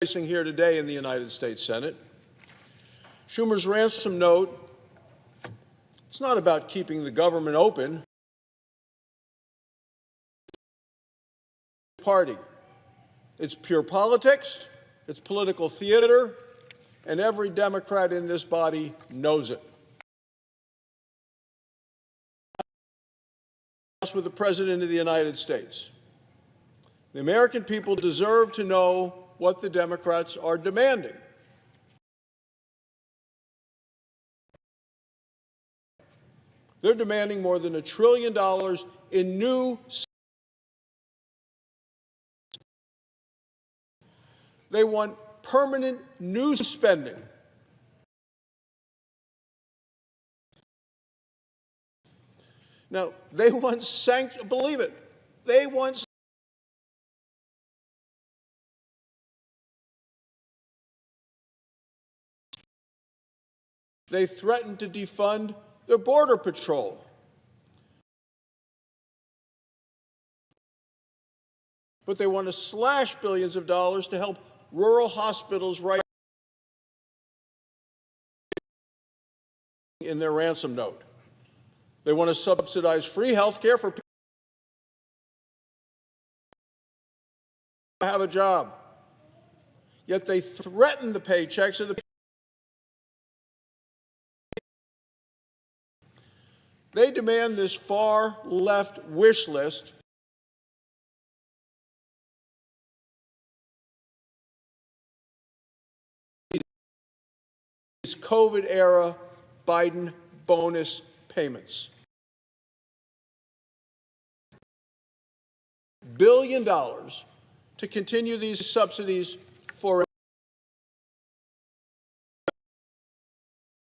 facing here today in the United States Senate. Schumer's ransom note, it's not about keeping the government open. Party. It's pure politics, it's political theater, and every Democrat in this body knows it. With the President of the United States. The American people deserve to know what the Democrats are demanding. They're demanding more than $1 trillion in new. They want permanent new spending. Now, they want believe it, they want they threatened to defund their Border Patrol. But they want to slash billions of dollars to help rural hospitals right in their ransom note. They want to subsidize free health care for people who have a job. Yet they threaten the paychecks of the people. They demand this far-left wish list these COVID-era Biden bonus payments. $1 billion to continue these subsidies for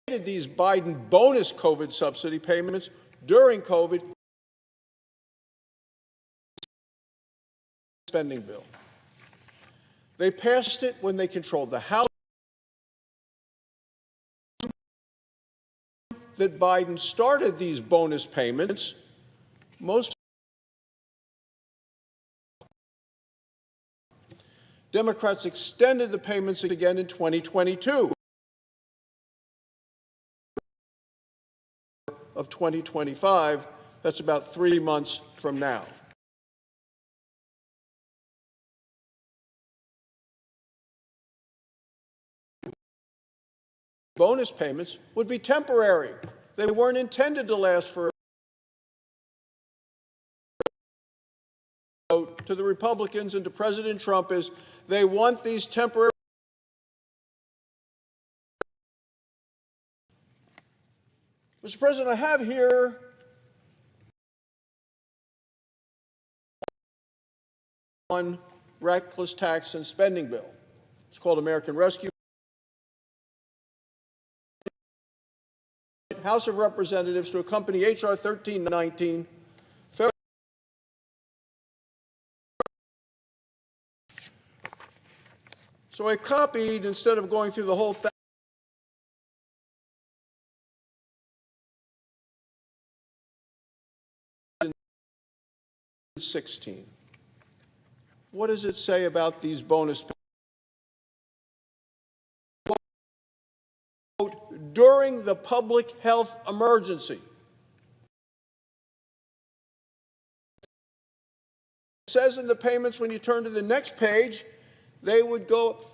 these Biden bonus COVID subsidy payments during COVID spending bill. They passed it when they controlled the House. That Biden started these bonus payments, most Democrats extended the payments again in 2022 of 2025. That's about 3 months from now. Bonus payments would be temporary. They weren't intended to last for to the Republicans and to President Trump is they want these temporary. Mr. President, I have here one reckless tax and spending bill. It's called American Rescue. House of Representatives to accompany H.R. 1319. So I copied, instead of going through the whole thing, $16. What does it say about these bonus payments? During the public health emergency. It says in the payments, when you turn to the next page, they would go.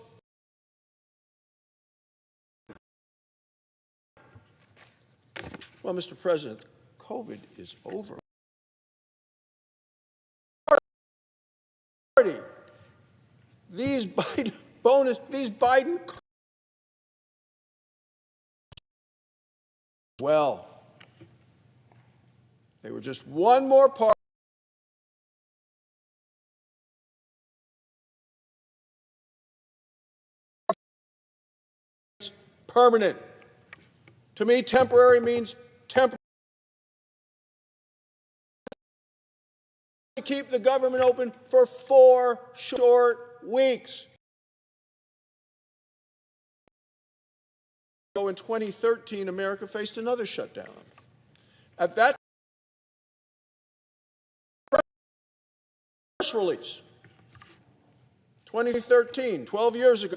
Well, Mr. President, COVID is over. These Biden. Well, they were just one more part. Permanent. To me, temporary means temporary. To keep the government open for 4 short weeks. So in 2013, America faced another shutdown. At that press release, 2013, 12 years ago,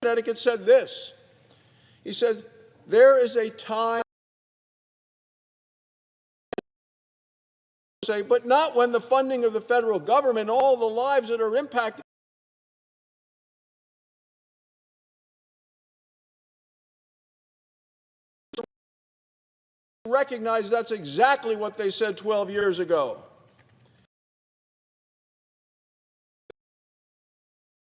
Connecticut said this. He said, there is a time, but not when the funding of the federal government, all the lives that are impacted, recognize that's exactly what they said 12 years ago.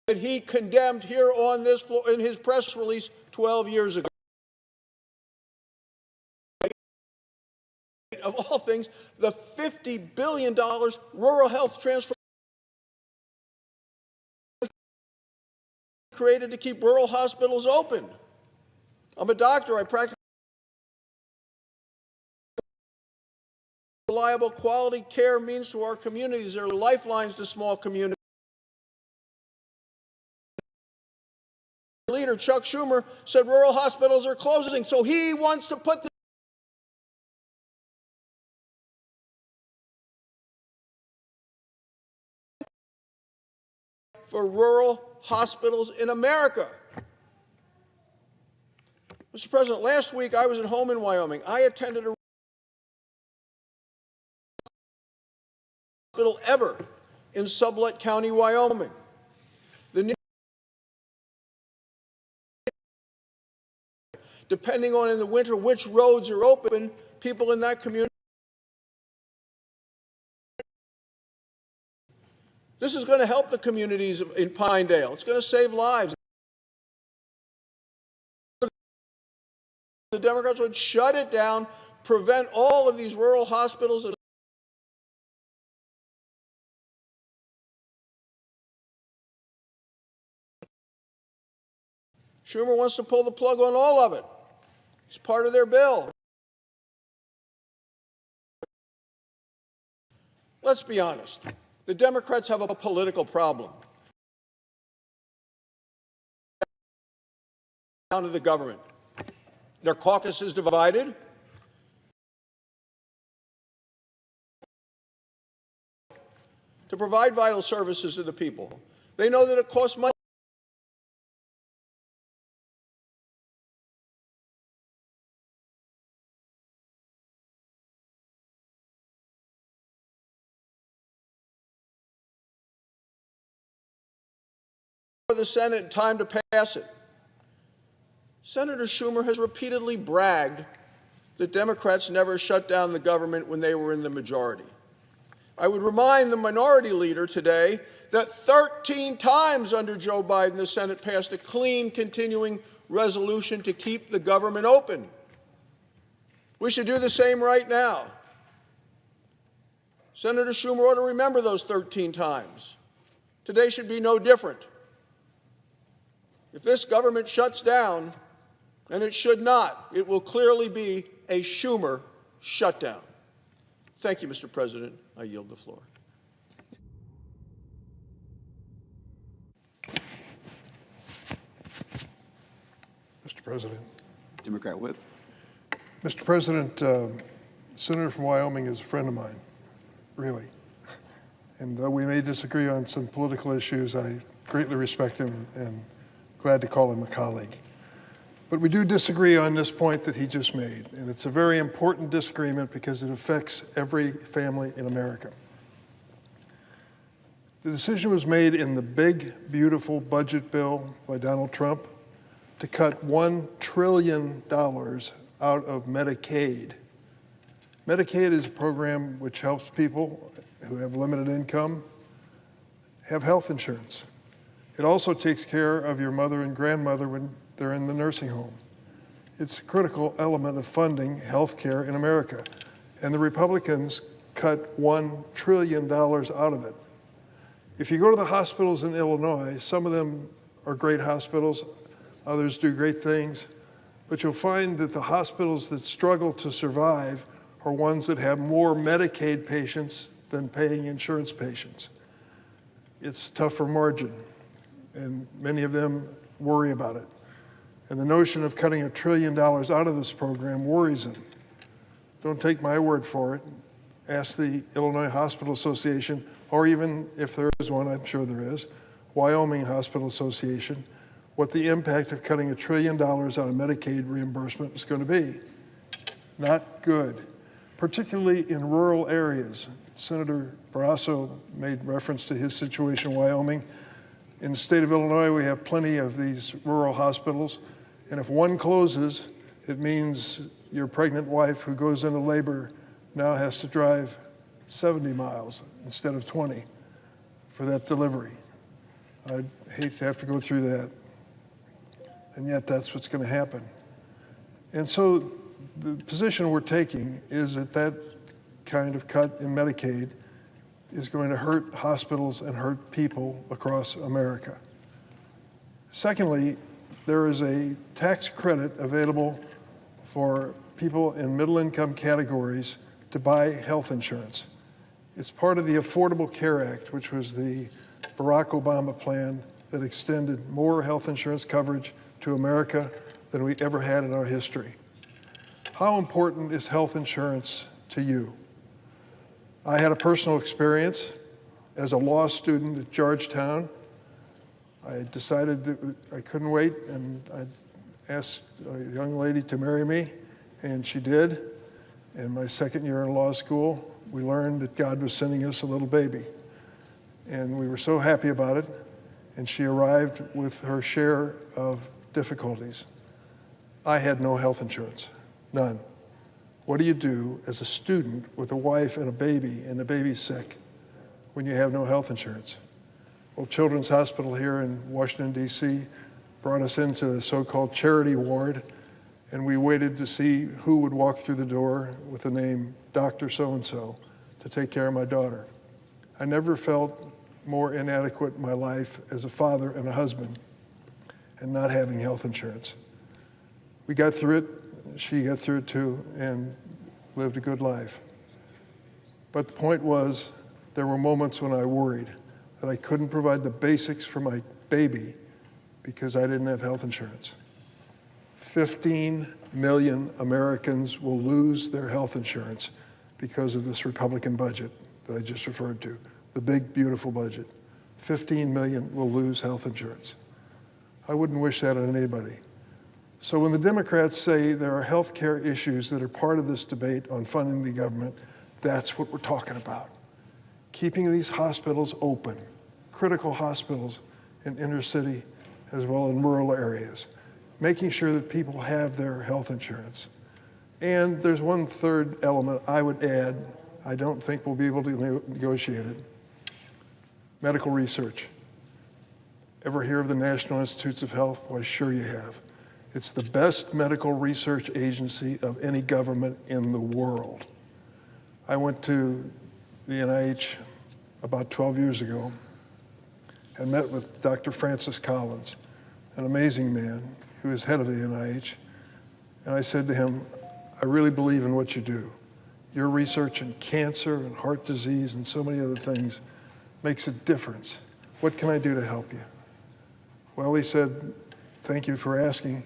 That he condemned here on this floor in his press release 12 years ago. Of all things, the $50 billion rural health transfer created to keep rural hospitals open. I'm a doctor. I practice reliable quality care means to our communities. They're lifelines to small communities. Leader Chuck Schumer said rural hospitals are closing, so he wants to put the for rural hospitals in America. Mr. President, last week I was at home in Wyoming. I attended a hospital ever in Sublette County, Wyoming. Depending on in the winter which roads are open, people in that community. This is going to help the communities in Pinedale. It's going to save lives. The Democrats would shut it down, prevent all of these rural hospitals. Schumer wants to pull the plug on all of it. It's part of their bill. Let's be honest. The Democrats have a political problem. Down to the government. Their caucus is divided. To provide vital services to the people. They know that it costs money. For the Senate in time to pass it. Senator Schumer has repeatedly bragged that Democrats never shut down the government when they were in the majority. I would remind the minority leader today that 13 times under Joe Biden, the Senate passed a clean, continuing resolution to keep the government open. We should do the same right now. Senator Schumer ought to remember those 13 times. Today should be no different. If this government shuts down, and it should not, it will clearly be a Schumer shutdown. Thank you, Mr. President. I yield the floor. Mr. President. Democrat whip. Mr. President, the senator from Wyoming is a friend of mine, really. And though we may disagree on some political issues, I greatly respect him and glad to call him a colleague. But we do disagree on this point that he just made, and it's a very important disagreement because it affects every family in America. The decision was made in the big, beautiful budget bill by Donald Trump to cut $1 trillion out of Medicaid. Medicaid is a program which helps people who have limited income have health insurance. It also takes care of your mother and grandmother when they're in the nursing home. It's a critical element of funding health care in America. And the Republicans cut $1 trillion out of it. If you go to the hospitals in Illinois, some of them are great hospitals, others do great things, but you'll find that the hospitals that struggle to survive are ones that have more Medicaid patients than paying insurance patients. It's tougher margin, and many of them worry about it. And the notion of cutting $1 trillion out of this program worries them. Don't take my word for it. Ask the Illinois Hospital Association, or even if there is one, I'm sure there is, Wyoming Hospital Association, what the impact of cutting $1 trillion out of Medicaid reimbursement is going to be. Not good, particularly in rural areas. Senator Barrasso made reference to his situation in Wyoming. In the state of Illinois, we have plenty of these rural hospitals, and if one closes, it means your pregnant wife who goes into labor now has to drive 70 miles instead of 20 for that delivery. I'd hate to have to go through that. And yet that's what's going to happen. And so the position we're taking is that that kind of cut in Medicaid is going to hurt hospitals and hurt people across America. Secondly, there is a tax credit available for people in middle-income categories to buy health insurance. It's part of the Affordable Care Act, which was the Barack Obama plan that extended more health insurance coverage to America than we ever had in our history. How important is health insurance to you? I had a personal experience as a law student at Georgetown. I decided that I couldn't wait, and I asked a young lady to marry me, and she did. In my second year in law school, we learned that God was sending us a little baby. And we were so happy about it, and she arrived with her share of difficulties. I had no health insurance, none. What do you do as a student with a wife and the baby's sick, when you have no health insurance? Well, Children's Hospital here in Washington, D.C. brought us into the so-called charity ward, and we waited to see who would walk through the door with the name Dr. So-and-so to take care of my daughter. I never felt more inadequate in my life as a father and a husband and not having health insurance. We got through it, she got through it too, and lived a good life. But the point was, there were moments when I worried that I couldn't provide the basics for my baby because I didn't have health insurance. 15 million Americans will lose their health insurance because of this Republican budget that I just referred to, the big, beautiful budget. 15 million will lose health insurance. I wouldn't wish that on anybody. So when the Democrats say there are health care issues that are part of this debate on funding the government, that's what we're talking about. Keeping these hospitals open, critical hospitals in inner city as well in rural areas, making sure that people have their health insurance. And there's one third element I would add. I don't think we'll be able to negotiate it. Medical research. Ever hear of the National Institutes of Health? Why, sure you have. It's the best medical research agency of any government in the world. I went to the NIH about 12 years ago and met with Dr. Francis Collins, an amazing man who is head of the NIH. And I said to him, I really believe in what you do. Your research in cancer and heart disease and so many other things makes a difference. What can I do to help you? Well, he said, thank you for asking.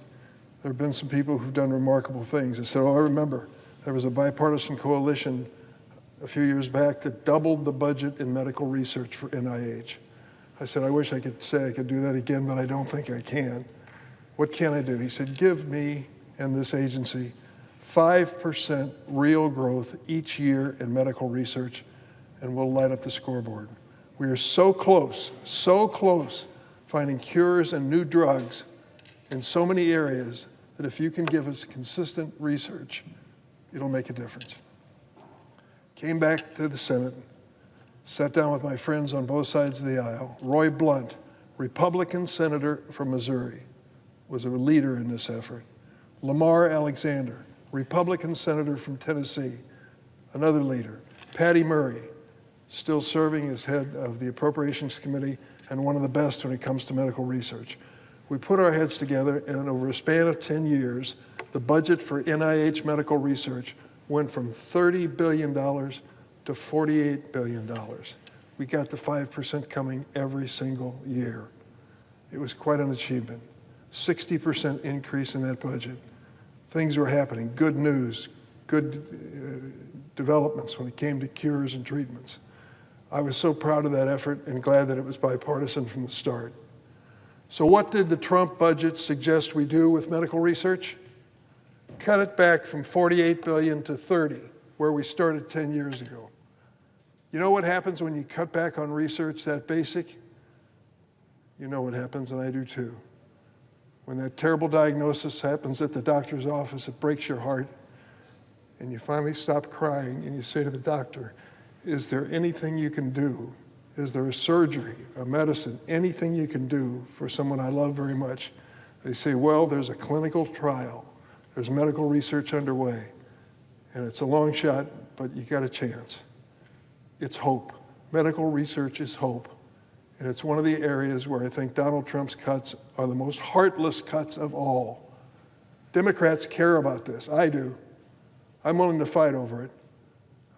There have been some people who've done remarkable things. I said, oh, I remember. There was a bipartisan coalition a few years back that doubled the budget in medical research for NIH. I said, I wish I could say I could do that again, but I don't think I can. What can I do? He said, give me and this agency 5% real growth each year in medical research, and we'll light up the scoreboard. We are so close finding cures and new drugs in so many areas that if you can give us consistent research, it'll make a difference. Came back to the Senate, sat down with my friends on both sides of the aisle. Roy Blunt, Republican senator from Missouri, was a leader in this effort. Lamar Alexander, Republican senator from Tennessee, another leader. Patty Murray, still serving as head of the Appropriations Committee and one of the best when it comes to medical research. We put our heads together, and over a span of 10 years, the budget for NIH medical research went from $30 billion to $48 billion. We got the 5% coming every single year. It was quite an achievement. 60% increase in that budget. Things were happening, good news, good developments when it came to cures and treatments. I was so proud of that effort and glad that it was bipartisan from the start. So what did the Trump budget suggest we do with medical research? Cut it back from $48 billion to $30, where we started 10 years ago. You know what happens when you cut back on research that basic? You know what happens, and I do too. When that terrible diagnosis happens at the doctor's office, it breaks your heart, and you finally stop crying and you say to the doctor, is there anything you can do? Is there a surgery, a medicine, anything you can do for someone I love very much? They say, well, there's a clinical trial. There's medical research underway, and it's a long shot, but you got a chance. It's hope. Medical research is hope. And it's one of the areas where I think Donald Trump's cuts are the most heartless cuts of all. Democrats care about this. I do. I'm willing to fight over it.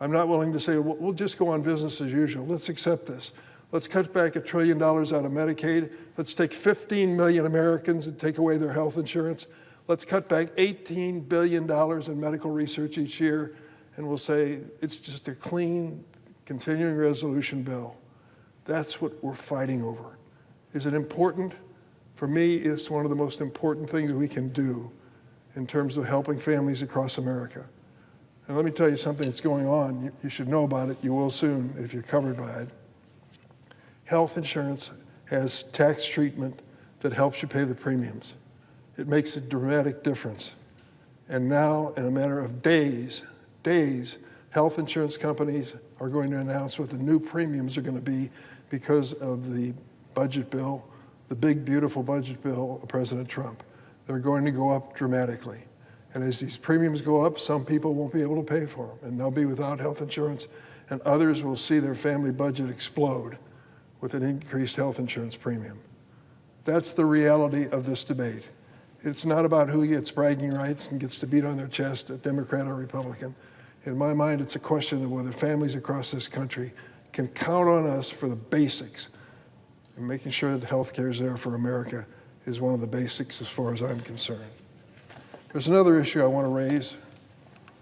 I'm not willing to say, well, we'll just go on business as usual. Let's accept this. Let's cut back $1 trillion out of Medicaid. Let's take 15 million Americans and take away their health insurance. Let's cut back $18 billion in medical research each year, and we'll say it's just a clean, continuing resolution bill. That's what we're fighting over. Is it important? For me, it's one of the most important things we can do in terms of helping families across America. And let me tell you something that's going on. You should know about it. You will soon if you're covered by it. Health insurance has tax treatment that helps you pay the premiums. It makes a dramatic difference. And now, in a matter of days, health insurance companies are going to announce what the new premiums are going to be because of the budget bill, the big, beautiful budget bill of President Trump. They're going to go up dramatically. And as these premiums go up, some people won't be able to pay for them, and they'll be without health insurance, and others will see their family budget explode with an increased health insurance premium. That's the reality of this debate. It's not about who gets bragging rights and gets to beat on their chest, a Democrat or Republican. In my mind, it's a question of whether families across this country can count on us for the basics. And making sure that health care is there for America is one of the basics as far as I'm concerned. There's another issue I want to raise,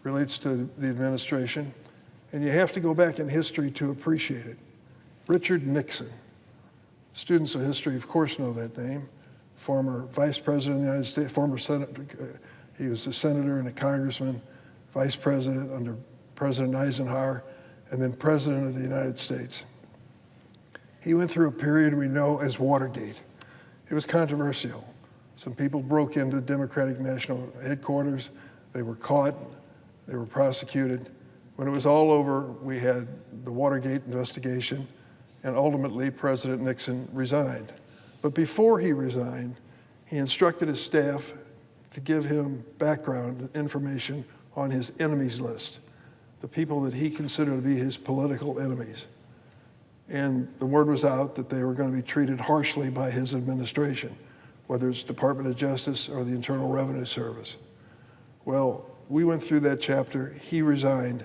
relates to the administration, and you have to go back in history to appreciate it. Richard Nixon. Students of history, of course, know that name. Former vice president of the United States, former senator, he was a senator and a congressman, vice president under President Eisenhower, and then president of the United States. He went through a period we know as Watergate. It was controversial. Some people broke into the Democratic National Headquarters. They were caught. They were prosecuted. When it was all over, we had the Watergate investigation, and ultimately President Nixon resigned. But before he resigned, he instructed his staff to give him background information on his enemies list, the people that he considered to be his political enemies. And the word was out that they were going to be treated harshly by his administration, whether it's Department of Justice or the Internal Revenue Service. Well, we went through that chapter, he resigned,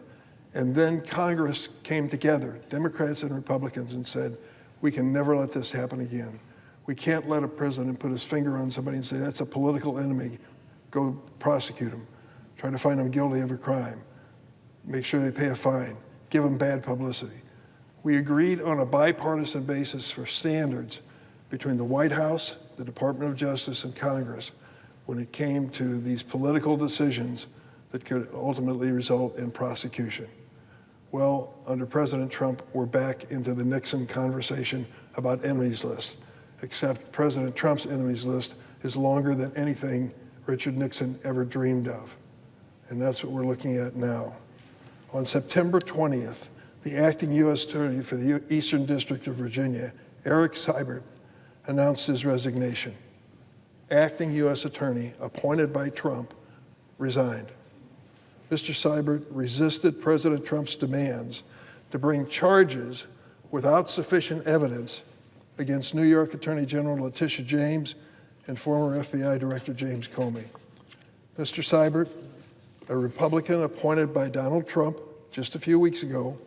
and then Congress came together, Democrats and Republicans, and said, we can never let this happen again. We can't let a president put his finger on somebody and say, that's a political enemy, go prosecute him. Try to find them guilty of a crime. Make sure they pay a fine. Give them bad publicity. We agreed on a bipartisan basis for standards between the White House, the Department of Justice, and Congress when it came to these political decisions that could ultimately result in prosecution. Well, under President Trump, we're back into the Nixon conversation about enemies list, except President Trump's enemies list is longer than anything Richard Nixon ever dreamed of. And that's what we're looking at now. On September 20th, the acting U.S. Attorney for the Eastern District of Virginia, Eric Seibert, announced his resignation. Acting U.S. Attorney, appointed by Trump, resigned. Mr. Seibert resisted President Trump's demands to bring charges without sufficient evidence against New York Attorney General Letitia James and former FBI Director James Comey. Mr. Seibert, a Republican appointed by Donald Trump just a few weeks ago,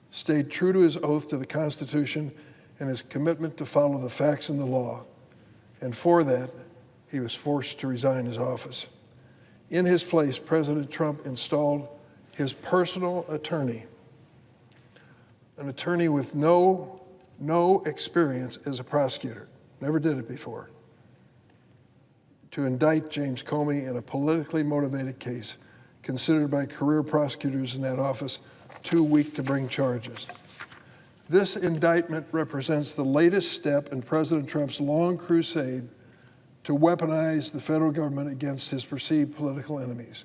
stayed true to his oath to the Constitution and his commitment to follow the facts and the law. And for that, he was forced to resign his office. In his place, President Trump installed his personal attorney, an attorney with no experience as a prosecutor, never did it before, to indict James Comey in a politically motivated case considered by career prosecutors in that office too weak to bring charges. This indictment represents the latest step in President Trump's long crusade to weaponize the federal government against his perceived political enemies,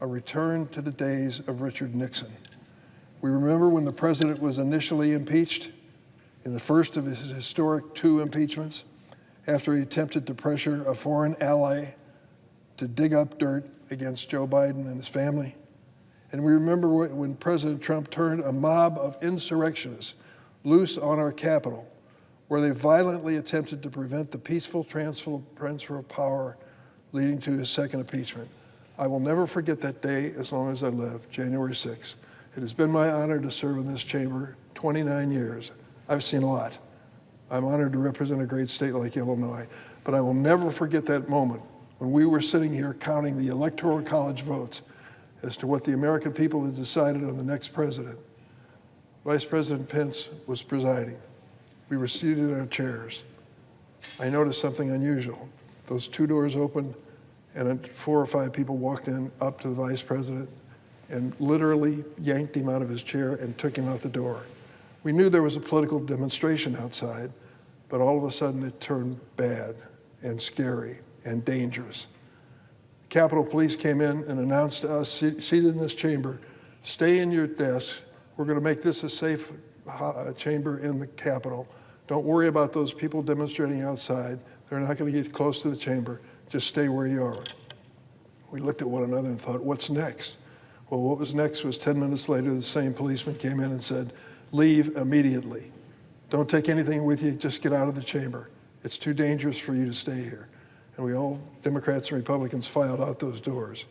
a return to the days of Richard Nixon. We remember when the president was initially impeached in the first of his historic 2 impeachments after he attempted to pressure a foreign ally to dig up dirt against Joe Biden and his family. And we remember when President Trump turned a mob of insurrectionists loose on our Capitol, where they violently attempted to prevent the peaceful transfer of power leading to his second impeachment. I will never forget that day as long as I live, January 6th. It has been my honor to serve in this chamber 29 years. I've seen a lot. I'm honored to represent a great state like Illinois, but I will never forget that moment when we were sitting here counting the Electoral College votes as to what the American people had decided on the next president. Vice President Pence was presiding. We were seated in our chairs. I noticed something unusual. Those 2 doors opened, and 4 or 5 people walked in up to the vice president and literally yanked him out of his chair and took him out the door. We knew there was a political demonstration outside, but all of a sudden it turned bad and scary and dangerous. The Capitol Police came in and announced to us seated in this chamber, stay in your desks. We're going to make this a safe chamber in the Capitol. Don't worry about those people demonstrating outside. They're not going to get close to the chamber. Just stay where you are. We looked at one another and thought, what's next? Well, what was next was 10 minutes later, the same policeman came in and said, leave immediately. Don't take anything with you, just get out of the chamber. It's too dangerous for you to stay here. And we all, Democrats and Republicans, filed out those doors.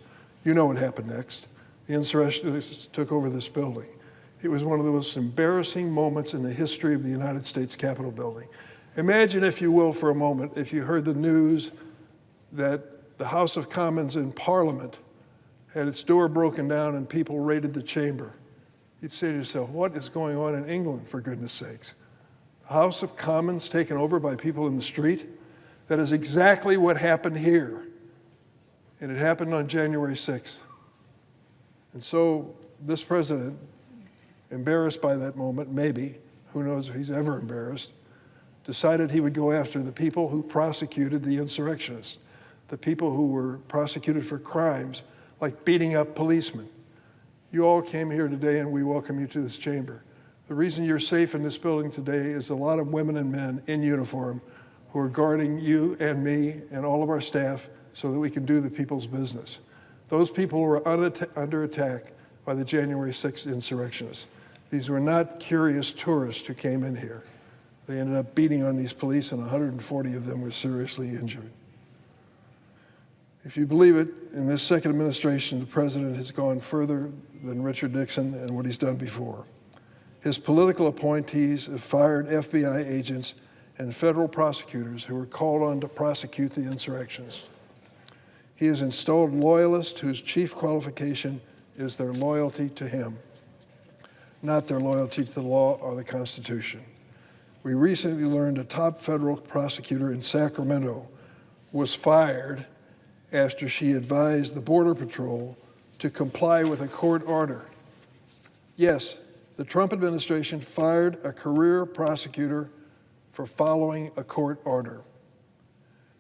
You know what happened next. The insurrectionists took over this building. It was one of the most embarrassing moments in the history of the United States Capitol building. Imagine, if you will, for a moment, if you heard the news that the House of Commons in Parliament had its door broken down and people raided the chamber. You'd say to yourself, what is going on in England, for goodness sakes? The House of Commons taken over by people in the street? That is exactly what happened here. And it happened on January 6th. And so this president, embarrassed by that moment, maybe, who knows if he's ever embarrassed, decided he would go after the people who prosecuted the insurrectionists, the people who were prosecuted for crimes like beating up policemen. You all came here today and we welcome you to this chamber. The reason you're safe in this building today is a lot of women and men in uniform who are guarding you and me and all of our staff so that we can do the people's business. Those people were under attack by the January 6th insurrectionists. These were not curious tourists who came in here. They ended up beating on these police, and 140 of them were seriously injured. If you believe it, in this second administration, the president has gone further than Richard Nixon and what he's done before. His political appointees have fired FBI agents and federal prosecutors who were called on to prosecute the insurrectionists. He has installed loyalists whose chief qualification is their loyalty to him, not their loyalty to the law or the Constitution. We recently learned a top federal prosecutor in Sacramento was fired after she advised the Border Patrol to comply with a court order. Yes, the Trump administration fired a career prosecutor for following a court order.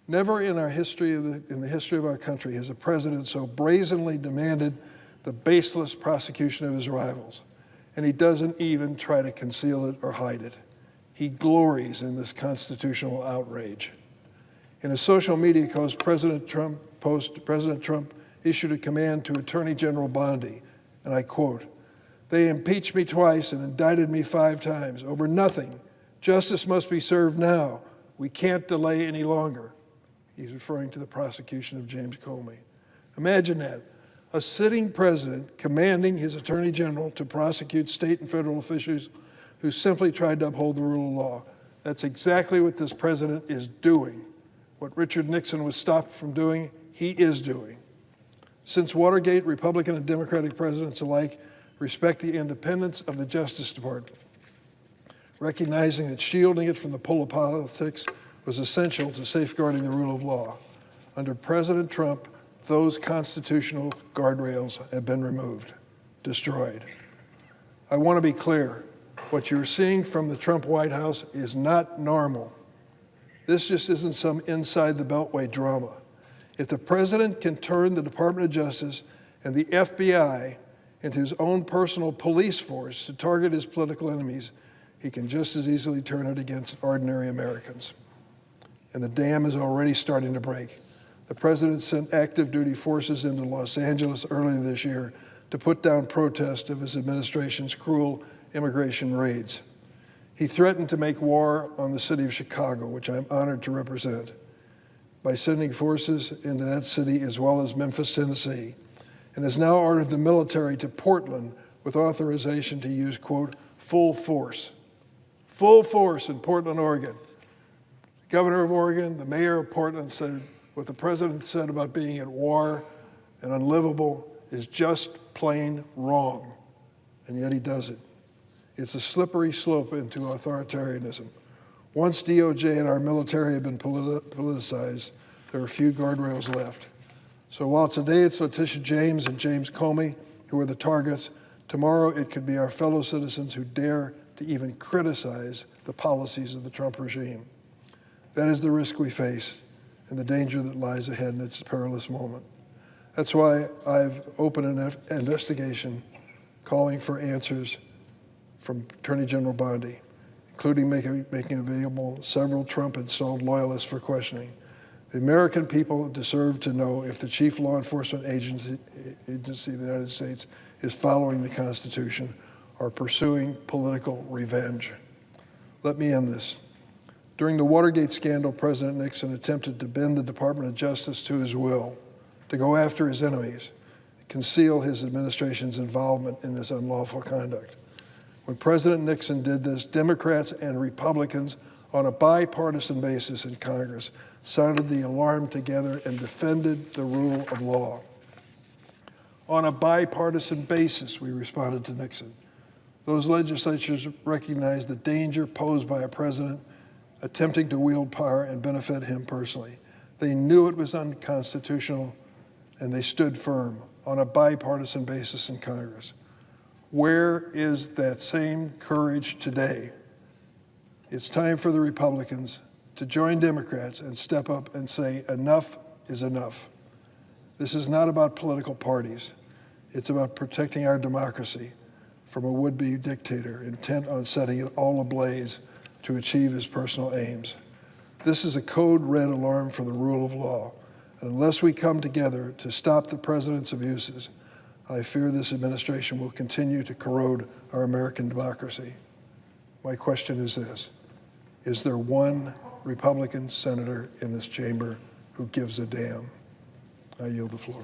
Never in our history in the history of our country has a president so brazenly demanded the baseless prosecution of his rivals, and he doesn't even try to conceal it or hide it. He glories in this constitutional outrage. In a social media post, President Trump issued a command to Attorney General Bondi, and I quote, "They impeached me twice and indicted me 5 times over nothing. Justice must be served now. We can't delay any longer." He's referring to the prosecution of James Comey. Imagine that, a sitting president commanding his attorney general to prosecute state and federal officials who simply tried to uphold the rule of law. That's exactly what this president is doing. What Richard Nixon was stopped from doing, he is doing. Since Watergate, Republican and Democratic presidents alike respect the independence of the Justice Department, recognizing that shielding it from the pull of politics was essential to safeguarding the rule of law. Under President Trump, those constitutional guardrails have been removed, destroyed. I want to be clear. What you're seeing from the Trump White House is not normal. This just isn't some inside the Beltway drama. If the president can turn the Department of Justice and the FBI into his own personal police force to target his political enemies, he can just as easily turn it against ordinary Americans. And the dam is already starting to break. The president sent active duty forces into Los Angeles earlier this year to put down protest of his administration's cruel immigration raids. He threatened to make war on the city of Chicago, which I'm honored to represent, by sending forces into that city as well as Memphis, Tennessee, and has now ordered the military to Portland with authorization to use, quote, full force in Portland, Oregon. The governor of Oregon, the mayor of Portland said what the president said about being at war and unlivable is just plain wrong, and yet he does it. It's a slippery slope into authoritarianism. Once DOJ and our military have been politicized, there are few guardrails left. So while today it's Letitia James and James Comey who are the targets, tomorrow it could be our fellow citizens who dare to even criticize the policies of the Trump regime. That is the risk we face and the danger that lies ahead in its perilous moment. That's why I've opened an investigation calling for answers from Attorney General Bondi, including making available several Trump-installed loyalists for questioning. The American people deserve to know if the chief law enforcement agency of the United States is following the Constitution or pursuing political revenge. Let me end this. During the Watergate scandal, President Nixon attempted to bend the Department of Justice to his will, to go after his enemies, conceal his administration's involvement in this unlawful conduct. When President Nixon did this, Democrats and Republicans on a bipartisan basis in Congress sounded the alarm together and defended the rule of law. On a bipartisan basis, we responded to Nixon. Those legislatures recognized the danger posed by a president attempting to wield power and benefit him personally. They knew it was unconstitutional, and they stood firm on a bipartisan basis in Congress. Where is that same courage today? It's time for the Republicans to join Democrats and step up and say enough is enough. This is not about political parties. It's about protecting our democracy from a would-be dictator intent on setting it all ablaze to achieve his personal aims. This is a code red alarm for the rule of law. And unless we come together to stop the president's abuses, I fear this administration will continue to corrode our American democracy. My question is this: is there one Republican senator in this chamber who gives a damn? I yield the floor.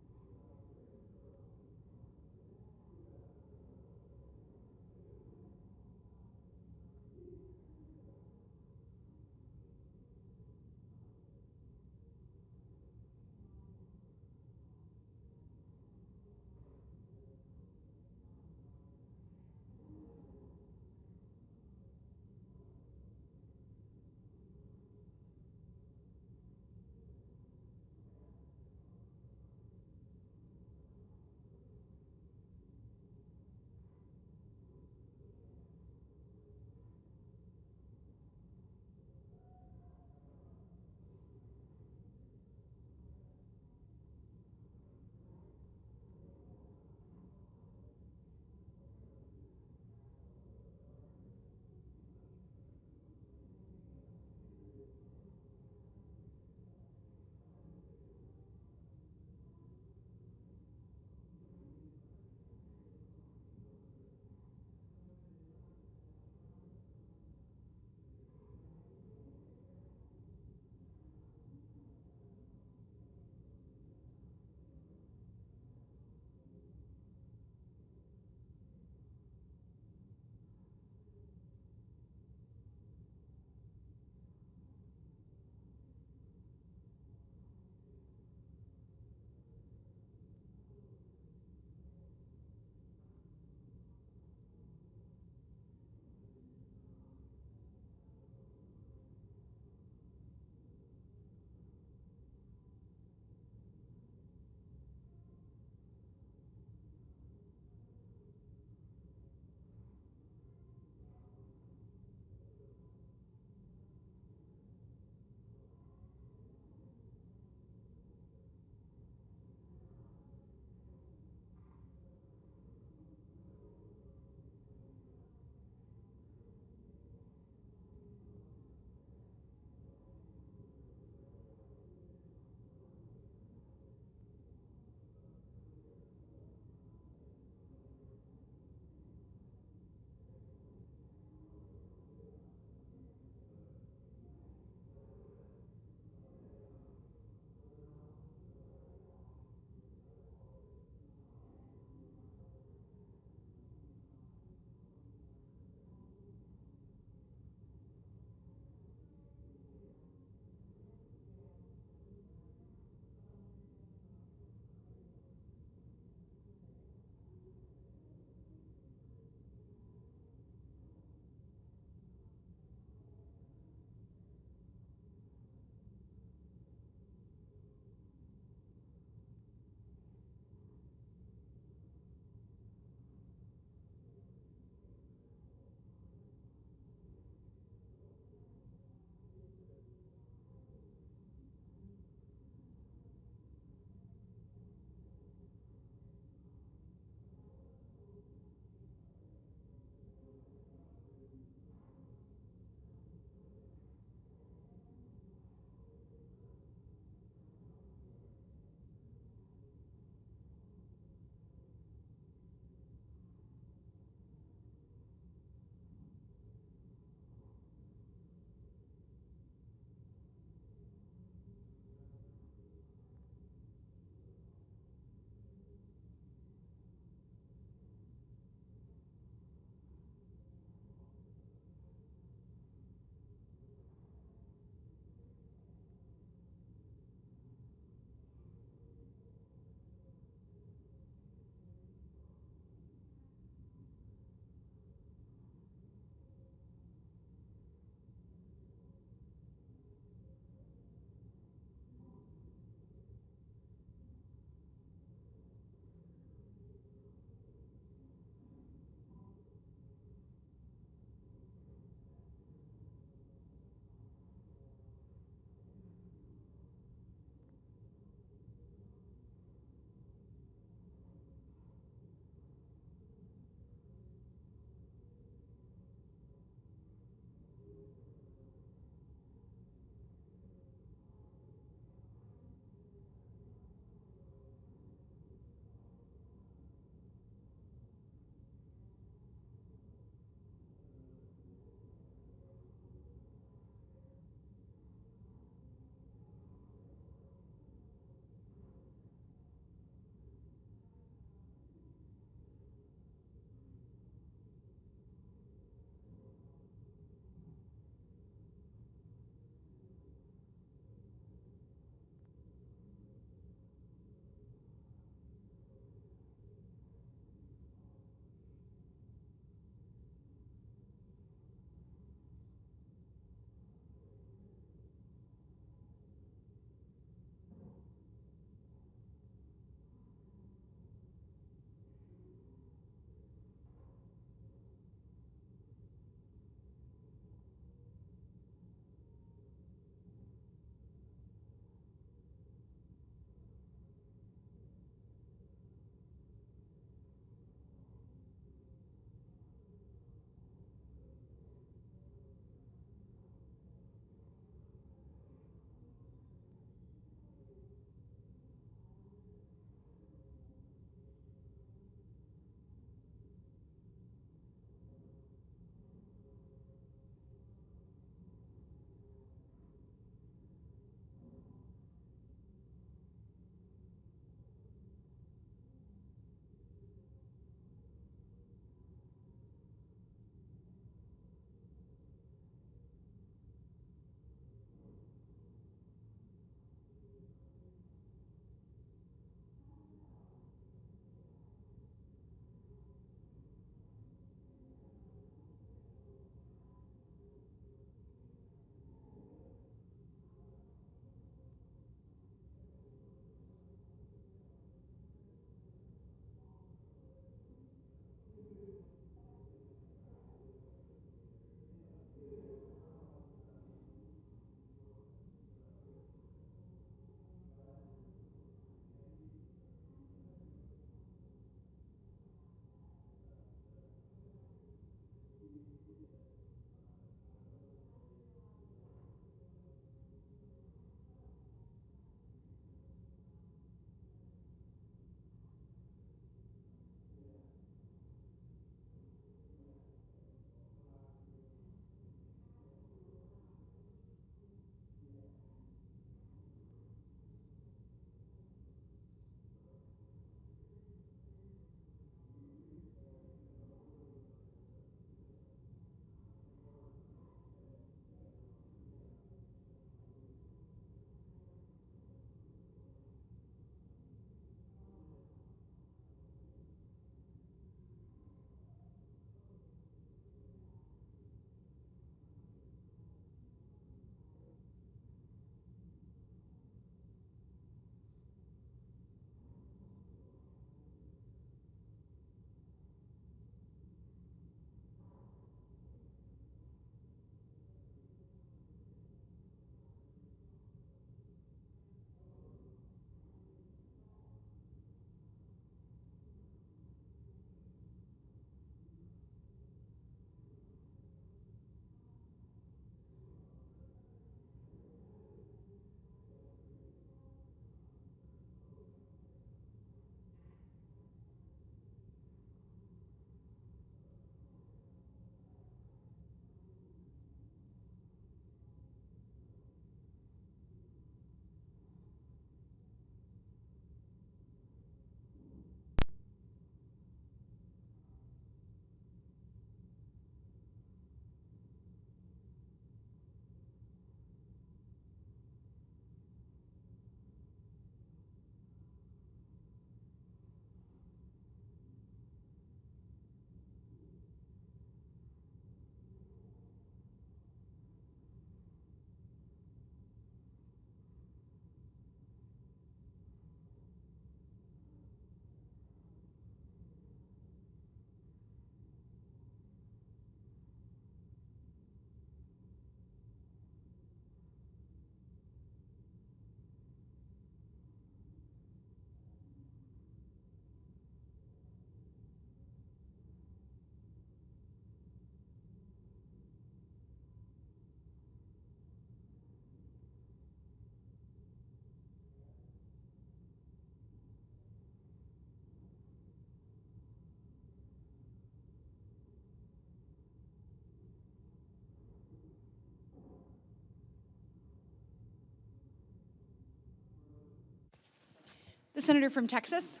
senator from Texas.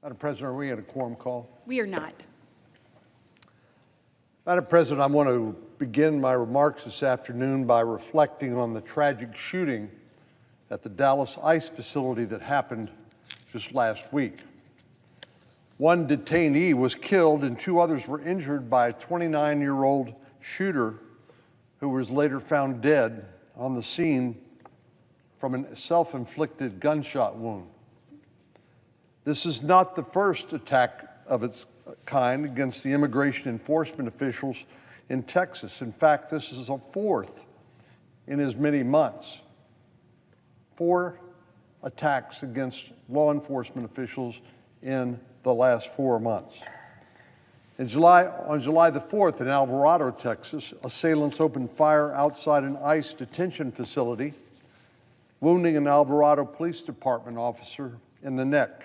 Madam President, are we at a quorum call? We are not. Madam President, I want to begin my remarks this afternoon by reflecting on the tragic shooting at the Dallas ICE facility that happened just last week. One detainee was killed and 2 others were injured by a 29-year-old shooter who was later found dead on the scene from a self-inflicted gunshot wound. This is not the first attack of its kind against the immigration enforcement officials in Texas. In fact, this is a 4th in as many months. 4 attacks against law enforcement officials in the last 4 months. On July the 4th in Alvarado, Texas, assailants opened fire outside an ICE detention facility, wounding an Alvarado Police Department officer in the neck.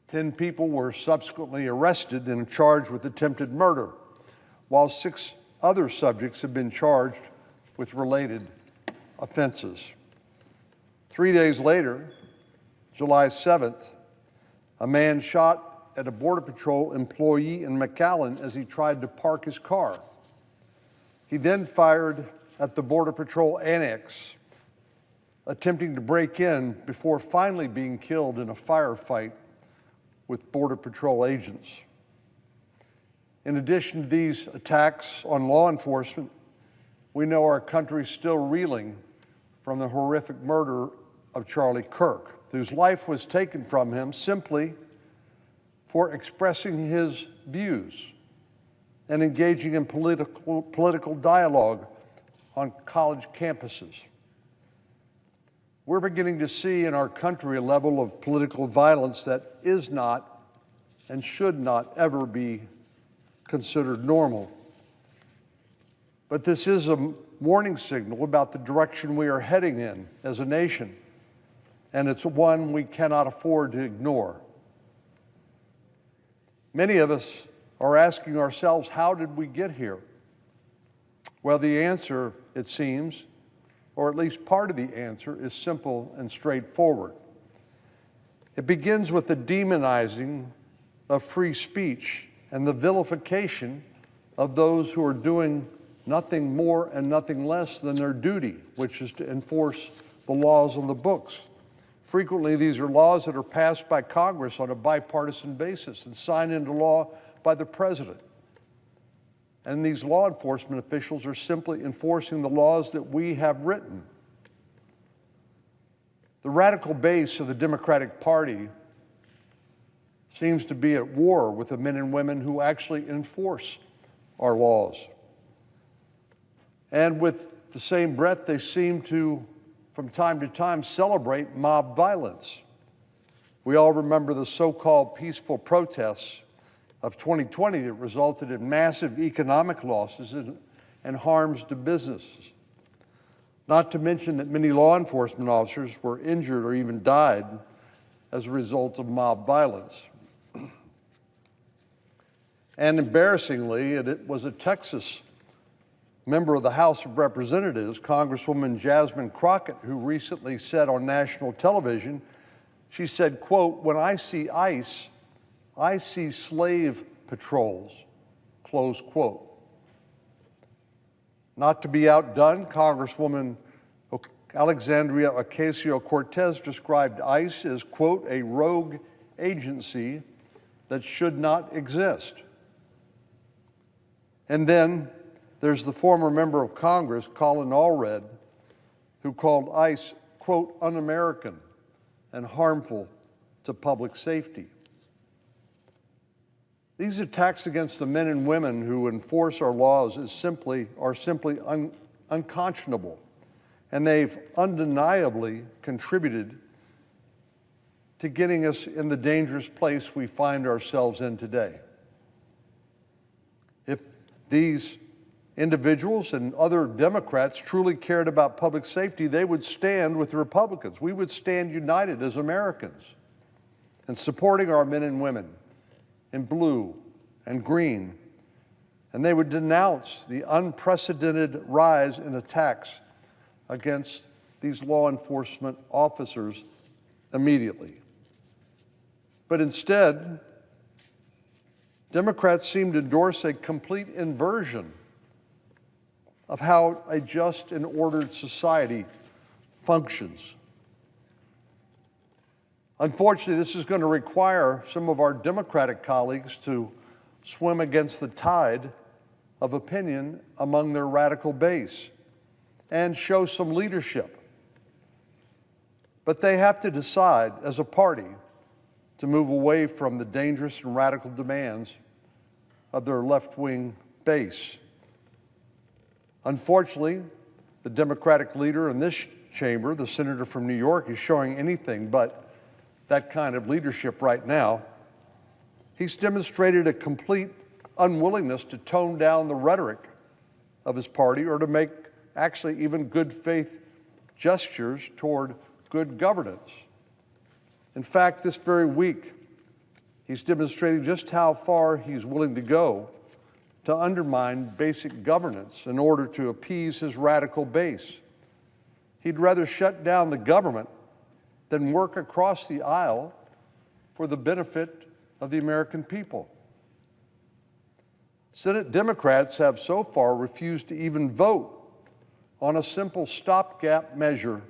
10 people were subsequently arrested and charged with attempted murder, while 6 other subjects have been charged with related offenses. 3 days later, July 7th, a man shot at a Border Patrol employee in McAllen as he tried to park his car. He then fired at the Border Patrol annex, attempting to break in before finally being killed in a firefight with Border Patrol agents. In addition to these attacks on law enforcement, we know our country is still reeling from the horrific murder of Charlie Kirk, whose life was taken from him simply for expressing his views and engaging in political dialogue on college campuses. We're beginning to see in our country a level of political violence that is not and should not ever be considered normal. But this is a warning signal about the direction we are heading in as a nation, and it's one we cannot afford to ignore. Many of us are asking ourselves, how did we get here? Well, the answer, it seems, or at least part of the answer, is simple and straightforward. It begins with the demonizing of free speech and the vilification of those who are doing nothing more and nothing less than their duty, which is to enforce the laws on the books. Frequently, these are laws that are passed by Congress on a bipartisan basis and signed into law by the president. And these law enforcement officials are simply enforcing the laws that we have written. The radical base of the Democratic Party seems to be at war with the men and women who actually enforce our laws. And with the same breath, they seem to, from time to time, celebrate mob violence. We all remember the so-called peaceful protests of 2020 that resulted in massive economic losses and harms to businesses. Not to mention that many law enforcement officers were injured or even died as a result of mob violence. And embarrassingly, it was a Texas member of the House of Representatives, Congresswoman Jasmine Crockett, who recently said on national television, she said, quote, "When I see ICE, I see slave patrols," close quote. Not to be outdone, Congresswoman Alexandria Ocasio-Cortez described ICE as, quote, "a rogue agency that should not exist." And then there's the former member of Congress, Colin Allred, who called ICE, quote, "un-American and harmful to public safety." These attacks against the men and women who enforce our laws are simply unconscionable, and they've undeniably contributed to getting us in the dangerous place we find ourselves in today. If these individuals and other Democrats truly cared about public safety, they would stand with the Republicans. We would stand united as Americans in supporting our men and women in blue and green, and they would denounce the unprecedented rise in attacks against these law enforcement officers immediately. But instead, Democrats seem to endorse a complete inversion of how a just and ordered society functions. Unfortunately, this is going to require some of our Democratic colleagues to swim against the tide of opinion among their radical base and show some leadership. But they have to decide as a party to move away from the dangerous and radical demands of their left-wing base. Unfortunately, the Democratic leader in this chamber, the senator from New York, is showing anything but that kind of leadership right now. He's demonstrated a complete unwillingness to tone down the rhetoric of his party or to make actually even good faith gestures toward good governance. In fact, this very week, he's demonstrating just how far he's willing to go to undermine basic governance in order to appease his radical base. He'd rather shut down the government than work across the aisle for the benefit of the American people. Senate Democrats have so far refused to even vote on a simple stopgap measure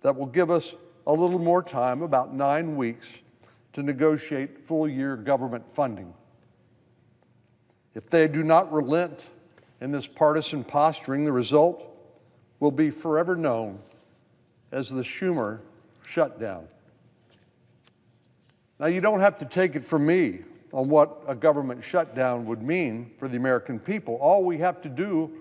that will give us a little more time, about 9 weeks, to negotiate full-year government funding. If they do not relent in this partisan posturing, the result will be forever known as the Schumer shutdown. Now, you don't have to take it from me on what a government shutdown would mean for the American people. All we have to do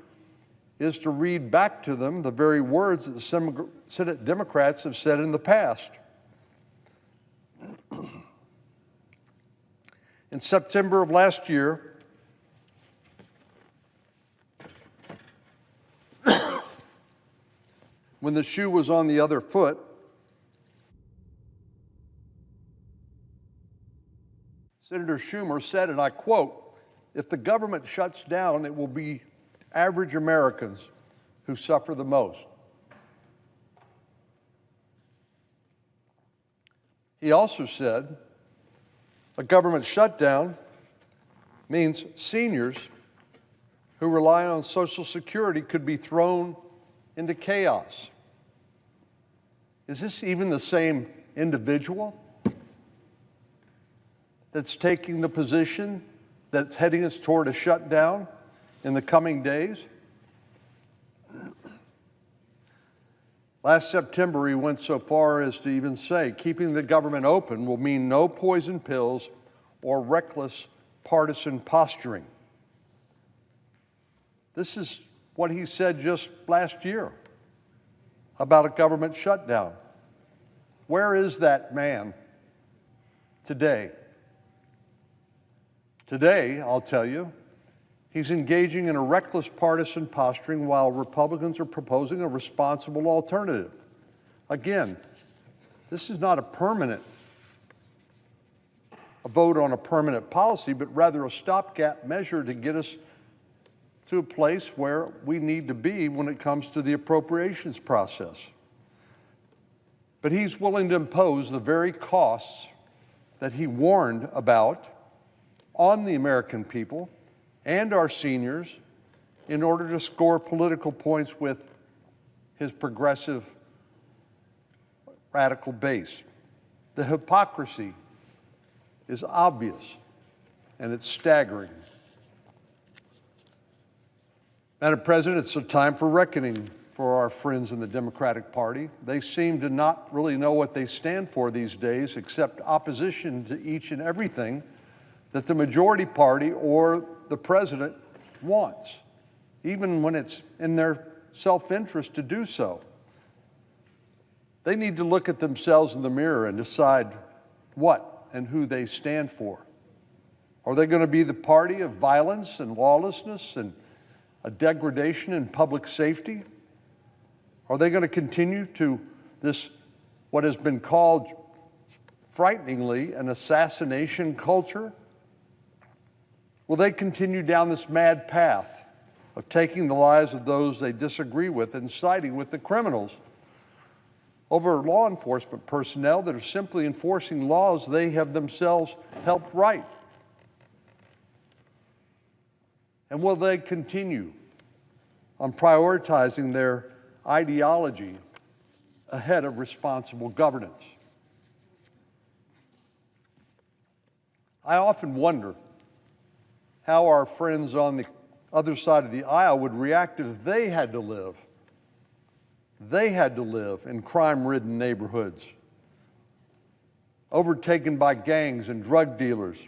is to read back to them the very words that the Senate Democrats have said in the past. In September of last year, when the shoe was on the other foot, Senator Schumer said, and I quote, "If the government shuts down, it will be average Americans who suffer the most." He also said, a government shutdown means seniors who rely on Social Security could be thrown into chaos. Is this even the same individual that's taking the position that's heading us toward a shutdown in the coming days? Last September, he went so far as to even say, keeping the government open will mean no poison pills or reckless partisan posturing. This is what he said just last year about a government shutdown. Where is that man today? Today, I'll tell you, he's engaging in a reckless partisan posturing while Republicans are proposing a responsible alternative. Again, this is not a vote on a permanent policy, but rather a stopgap measure to get us to a place where we need to be when it comes to the appropriations process. But he's willing to impose the very costs that he warned about on the American people and our seniors in order to score political points with his progressive radical base. The hypocrisy is obvious and it's staggering. Madam President, it's a time for reckoning for our friends in the Democratic Party. They seem to not really know what they stand for these days, except opposition to each and everything that the majority party or the president wants, even when it's in their self-interest to do so. They need to look at themselves in the mirror and decide what and who they stand for. Are they going to be the party of violence and lawlessness and a degradation in public safety? Are they going to continue to this, what has been called frighteningly, an assassination culture? Will they continue down this mad path of taking the lives of those they disagree with and siding with the criminals? over law enforcement personnel that are simply enforcing laws they have themselves helped write? And will they continue on prioritizing their ideology ahead of responsible governance? I often wonder how our friends on the other side of the aisle would react if they had to live in crime-ridden neighborhoods, overtaken by gangs and drug dealers,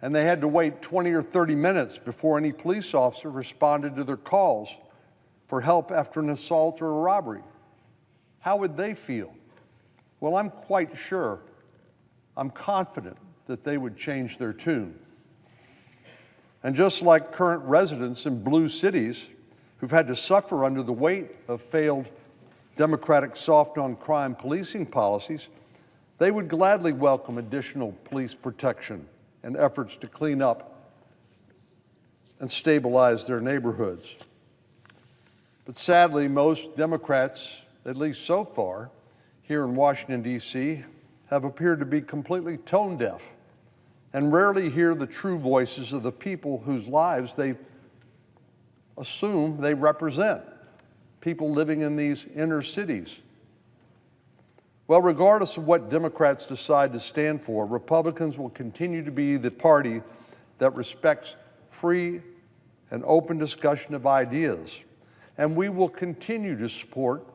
and they had to wait 20 or 30 minutes before any police officer responded to their calls for help after an assault or a robbery. How would they feel? Well, I'm quite sure, I'm confident that they would change their tune. And just like current residents in blue cities who've had to suffer under the weight of failed Democratic soft-on-crime policing policies, they would gladly welcome additional police protection and efforts to clean up and stabilize their neighborhoods. But sadly, most Democrats, at least so far, here in Washington, D.C., have appeared to be completely tone deaf and rarely hear the true voices of the people whose lives they assume they represent, people living in these inner cities. Well, regardless of what Democrats decide to stand for, Republicans will continue to be the party that respects free and open discussion of ideas. And we will continue to support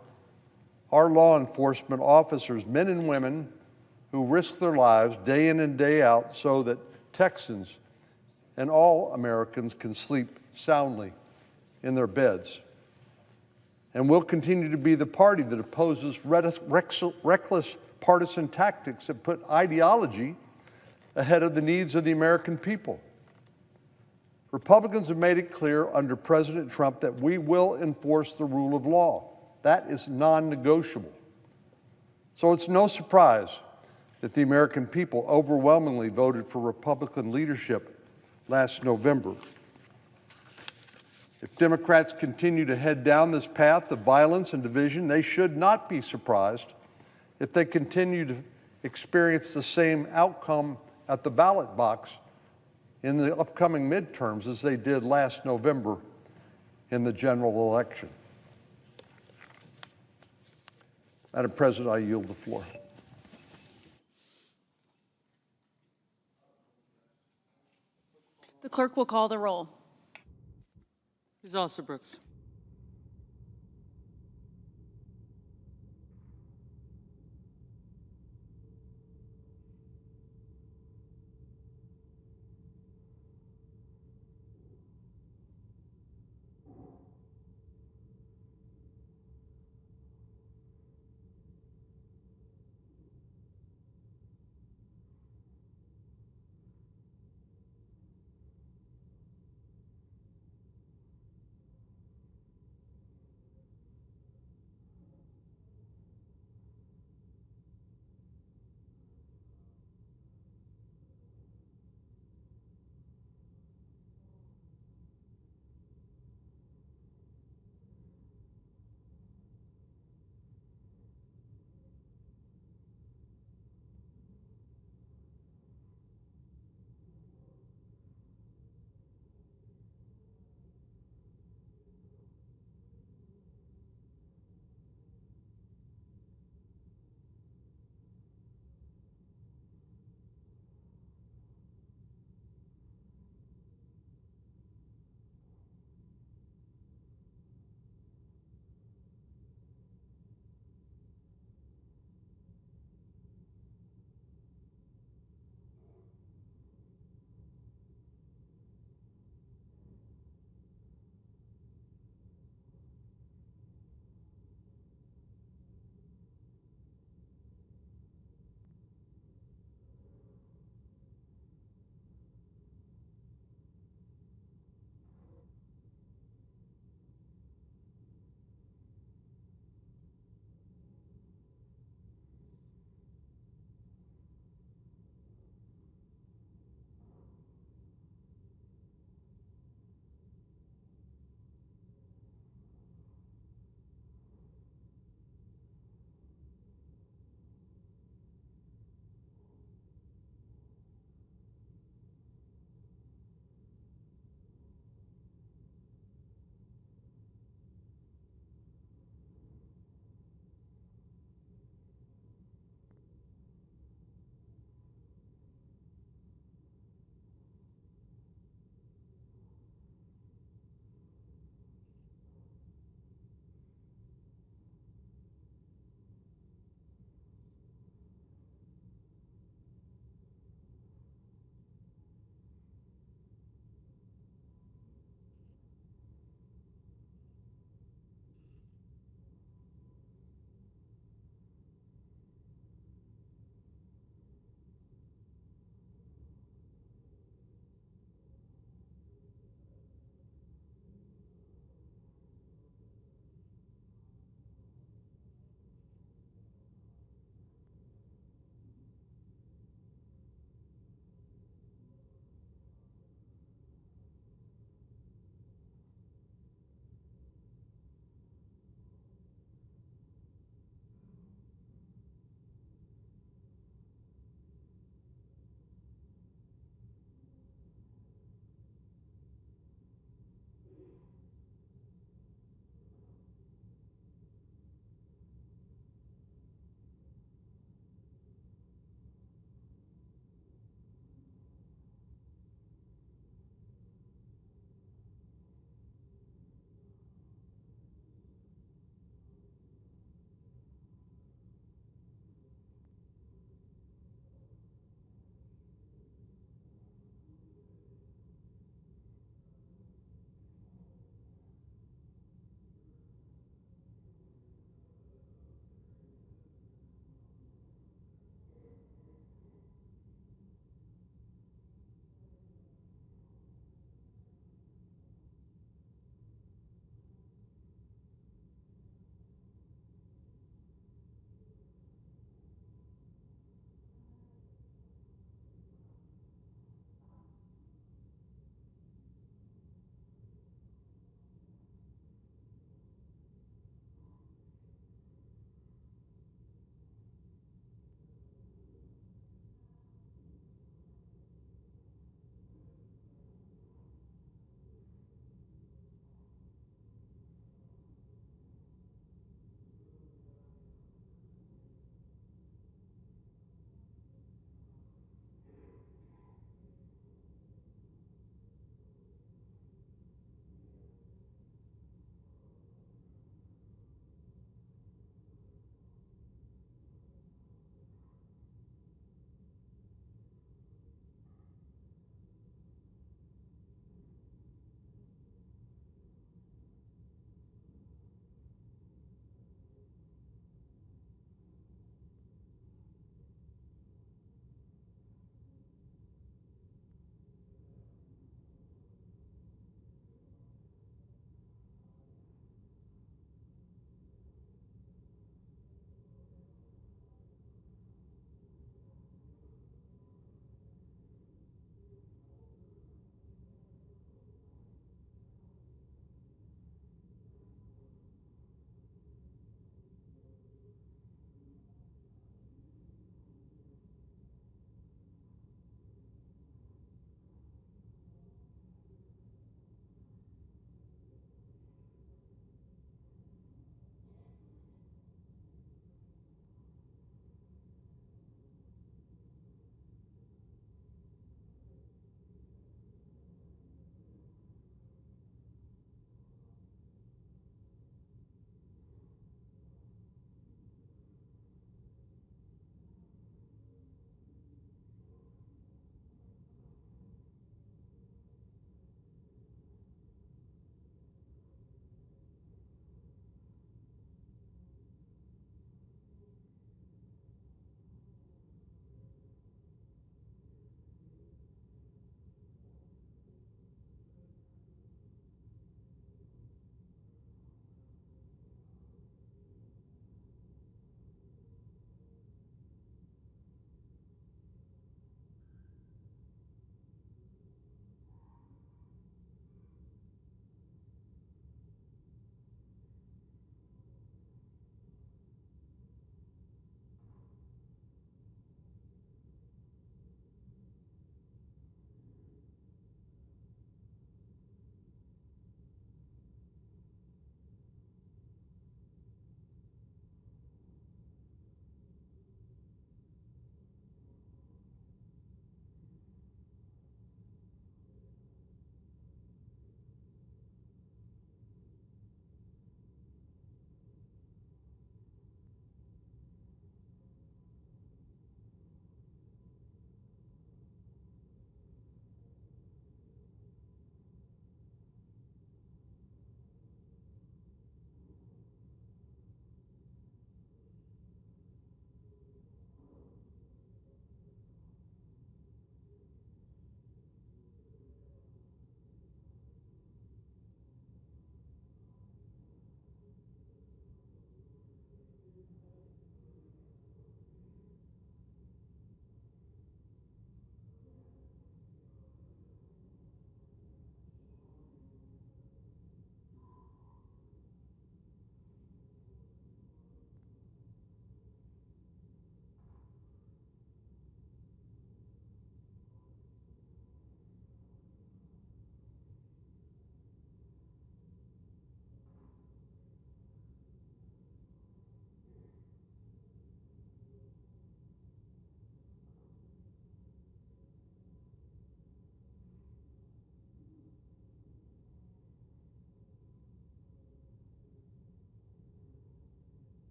our law enforcement officers, men and women, who risk their lives day in and day out so that Texans and all Americans can sleep soundly in their beds. And we'll continue to be the party that opposes reckless partisan tactics that put ideology ahead of the needs of the American people. Republicans have made it clear under President Trump that we will enforce the rule of law. That is non-negotiable. So it's no surprise that the American people overwhelmingly voted for Republican leadership last November. If Democrats continue to head down this path of violence and division, they should not be surprised if they continue to experience the same outcome at the ballot box in the upcoming midterms as they did last November in the general election. Madam President, I yield the floor. The clerk will call the roll. Ms. Alsobrooks.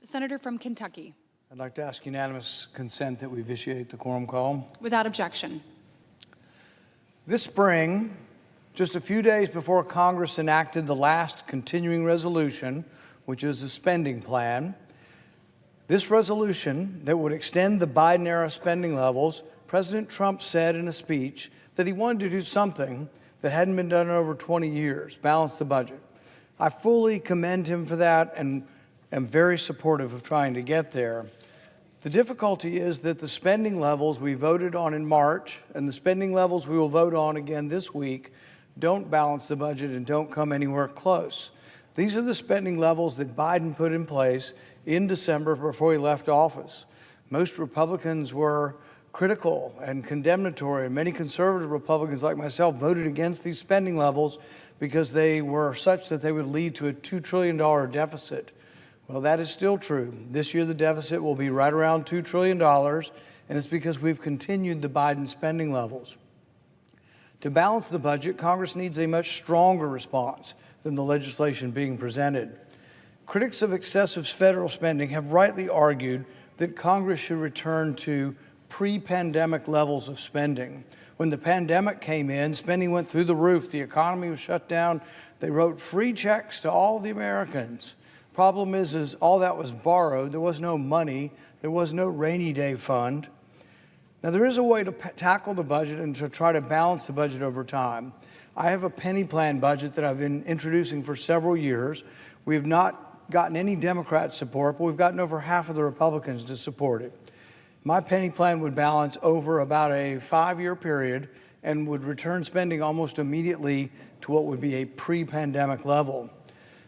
The senator from Kentucky. I'd like to ask unanimous consent that we vitiate the quorum call. Without objection. This spring, just a few days before Congress enacted the last continuing resolution, which is a spending plan, this resolution that would extend the Biden-era spending levels, President Trump said in a speech that he wanted to do something that hadn't been done in over 20 years, balance the budget. I fully commend him for that and am very supportive of trying to get there. The difficulty is that the spending levels we voted on in March and the spending levels we will vote on again this week don't balance the budget and don't come anywhere close. These are the spending levels that Biden put in place in December before he left office. Most Republicans were critical and condemnatory, and many conservative Republicans like myself voted against these spending levels because they were such that they would lead to a $2 trillion deficit. Well, that is still true. This year the deficit will be right around $2 trillion, and it's because we've continued the Biden spending levels. To balance the budget, Congress needs a much stronger response than the legislation being presented. Critics of excessive federal spending have rightly argued that Congress should return to pre-pandemic levels of spending. When the pandemic came in, spending went through the roof. The economy was shut down. They wrote free checks to all the Americans. Problem is all that was borrowed. There was no money. There was no rainy day fund. Now, there is a way to tackle the budget and to try to balance the budget over time. I have a penny plan budget that I've been introducing for several years. We have not gotten any Democrat support, but we've gotten over half of the Republicans to support it. My penny plan would balance over about a 5-year period and would return spending almost immediately to what would be a pre-pandemic level.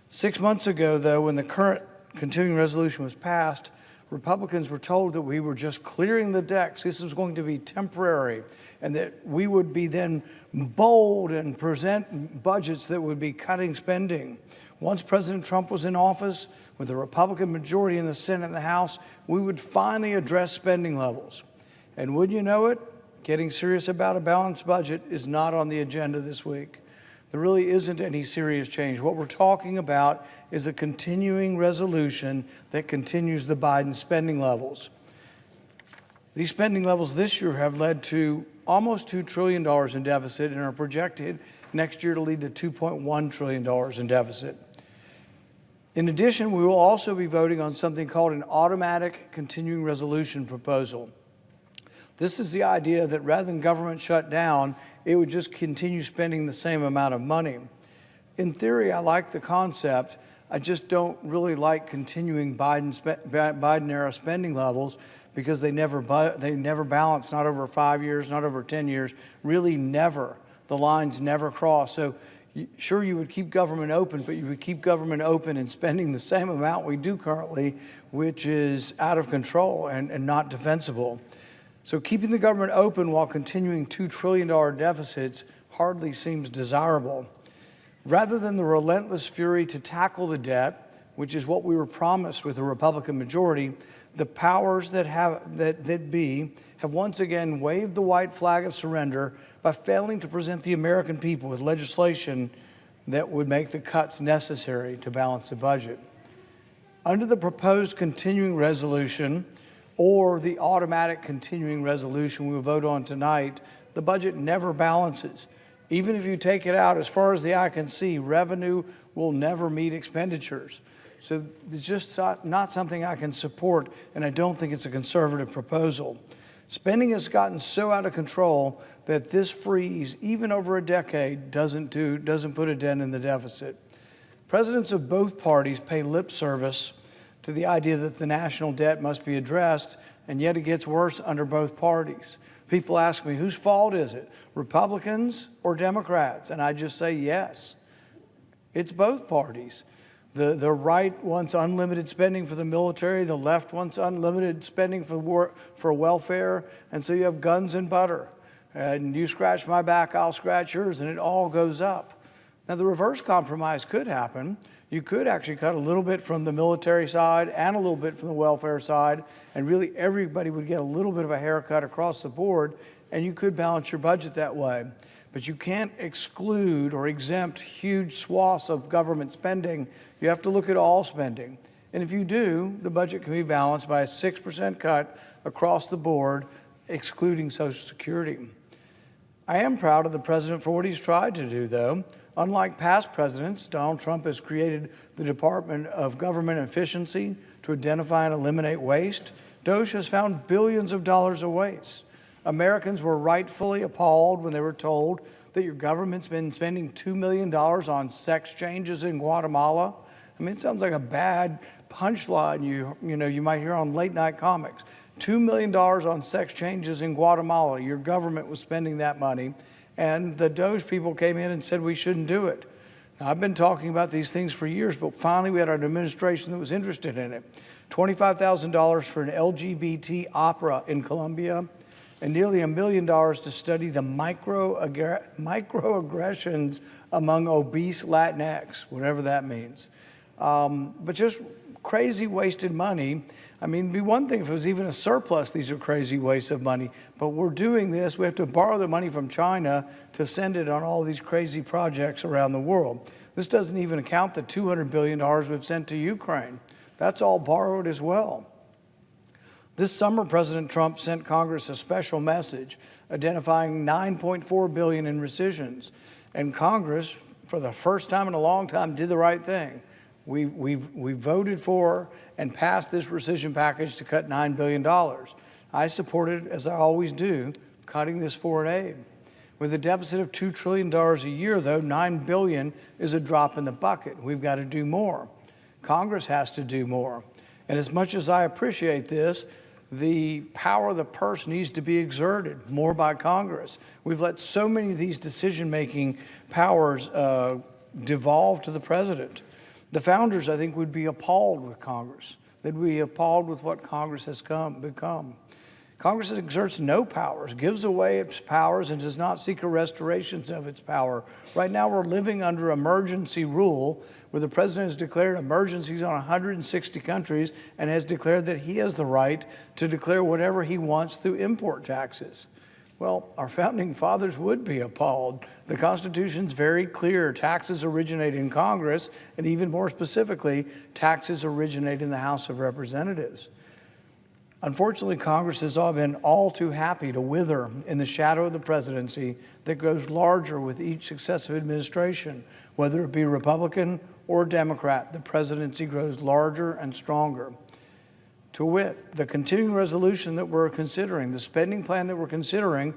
6 months ago, though, when the current continuing resolution was passed, Republicans were told that we were just clearing the decks. This was going to be temporary, and that we would be then bold and present budgets that would be cutting spending. Once President Trump was in office, with a Republican majority in the Senate and the House, we would finally address spending levels. And would you know it, getting serious about a balanced budget is not on the agenda this week. There really isn't any serious change. What we're talking about is a continuing resolution that continues the Biden spending levels. These spending levels this year have led to almost $2 trillion in deficit and are projected next year to lead to $2.1 trillion in deficit. In addition, we will also be voting on something called an automatic continuing resolution proposal. This is the idea that rather than government shut down, it would just continue spending the same amount of money. In theory, I like the concept. I just don't really like continuing Biden-era spending levels because they never balance, not over 5 years, not over 10 years, really never. The lines never cross. So sure, you would keep government open, but you would keep government open and spending the same amount we do currently, which is out of control and not defensible. So keeping the government open while continuing $2 trillion deficits hardly seems desirable. Rather than the relentless fury to tackle the debt, which is what we were promised with a Republican majority, the powers that be have once again waved the white flag of surrender by failing to present the American people with legislation that would make the cuts necessary to balance the budget. Under the proposed continuing resolution or the automatic continuing resolution we will vote on tonight, the budget never balances. Even if you take it out as far as the eye can see, revenue will never meet expenditures. So it's just not something I can support, and I don't think it's a conservative proposal. Spending has gotten so out of control that this freeze, even over a decade, doesn't put a dent in the deficit. Presidents of both parties pay lip service to the idea that the national debt must be addressed, and yet it gets worse under both parties. People ask me, whose fault is it, Republicans or Democrats? And I just say yes. It's both parties. The right wants unlimited spending for the military. The left wants unlimited spending for welfare. And so you have guns and butter. And you scratch my back, I'll scratch yours, and it all goes up. Now, the reverse compromise could happen. You could actually cut a little bit from the military side and a little bit from the welfare side, and really everybody would get a little bit of a haircut across the board, and you could balance your budget that way. But you can't exclude or exempt huge swaths of government spending. You have to look at all spending. And if you do, the budget can be balanced by a 6% cut across the board, excluding Social Security. I am proud of the president for what he's tried to do, though. Unlike past presidents, Donald Trump has created the Department of Government Efficiency to identify and eliminate waste. DOGE has found billions of dollars of waste. Americans were rightfully appalled when they were told that your government's been spending $2 million on sex changes in Guatemala. I mean, it sounds like a bad punchline you might hear on late night comics. $2 million on sex changes in Guatemala. Your government was spending that money, and the DOGE people came in and said we shouldn't do it. Now, I've been talking about these things for years, but finally we had an administration that was interested in it. $25,000 for an LGBT opera in Colombia, and nearly $1 million to study the microaggressions among obese Latinx, whatever that means. But just crazy wasted money. I mean, it'd be one thing if it was even a surplus. These are crazy wastes of money. But we're doing this. We have to borrow the money from China to send it on all these crazy projects around the world. This doesn't even account the $200 billion we've sent to Ukraine. That's all borrowed as well. This summer, President Trump sent Congress a special message identifying $9.4 billion in rescissions. And Congress, for the first time in a long time, did the right thing. We voted for and passed this rescission package to cut $9 billion. I supported, as I always do, cutting this foreign aid. With a deficit of $2 trillion a year, though, $9 billion is a drop in the bucket. We've got to do more. Congress has to do more. And as much as I appreciate this, the power of the purse needs to be exerted more by Congress. We've let so many of these decision-making powers devolve to the president. The founders, I think, would be appalled with Congress. They'd be appalled with what Congress has become. Congress exerts no powers, gives away its powers, and does not seek a restoration of its power. Right now, we're living under emergency rule, where the president has declared emergencies on 160 countries and has declared that he has the right to declare whatever he wants through import taxes. Well, our founding fathers would be appalled. The Constitution's very clear. Taxes originate in Congress, and even more specifically, taxes originate in the House of Representatives. Unfortunately, Congress has all been all too happy to wither in the shadow of the presidency that grows larger with each successive administration. Whether it be Republican or Democrat, the presidency grows larger and stronger. To wit, the continuing resolution that we're considering, the spending plan that we're considering,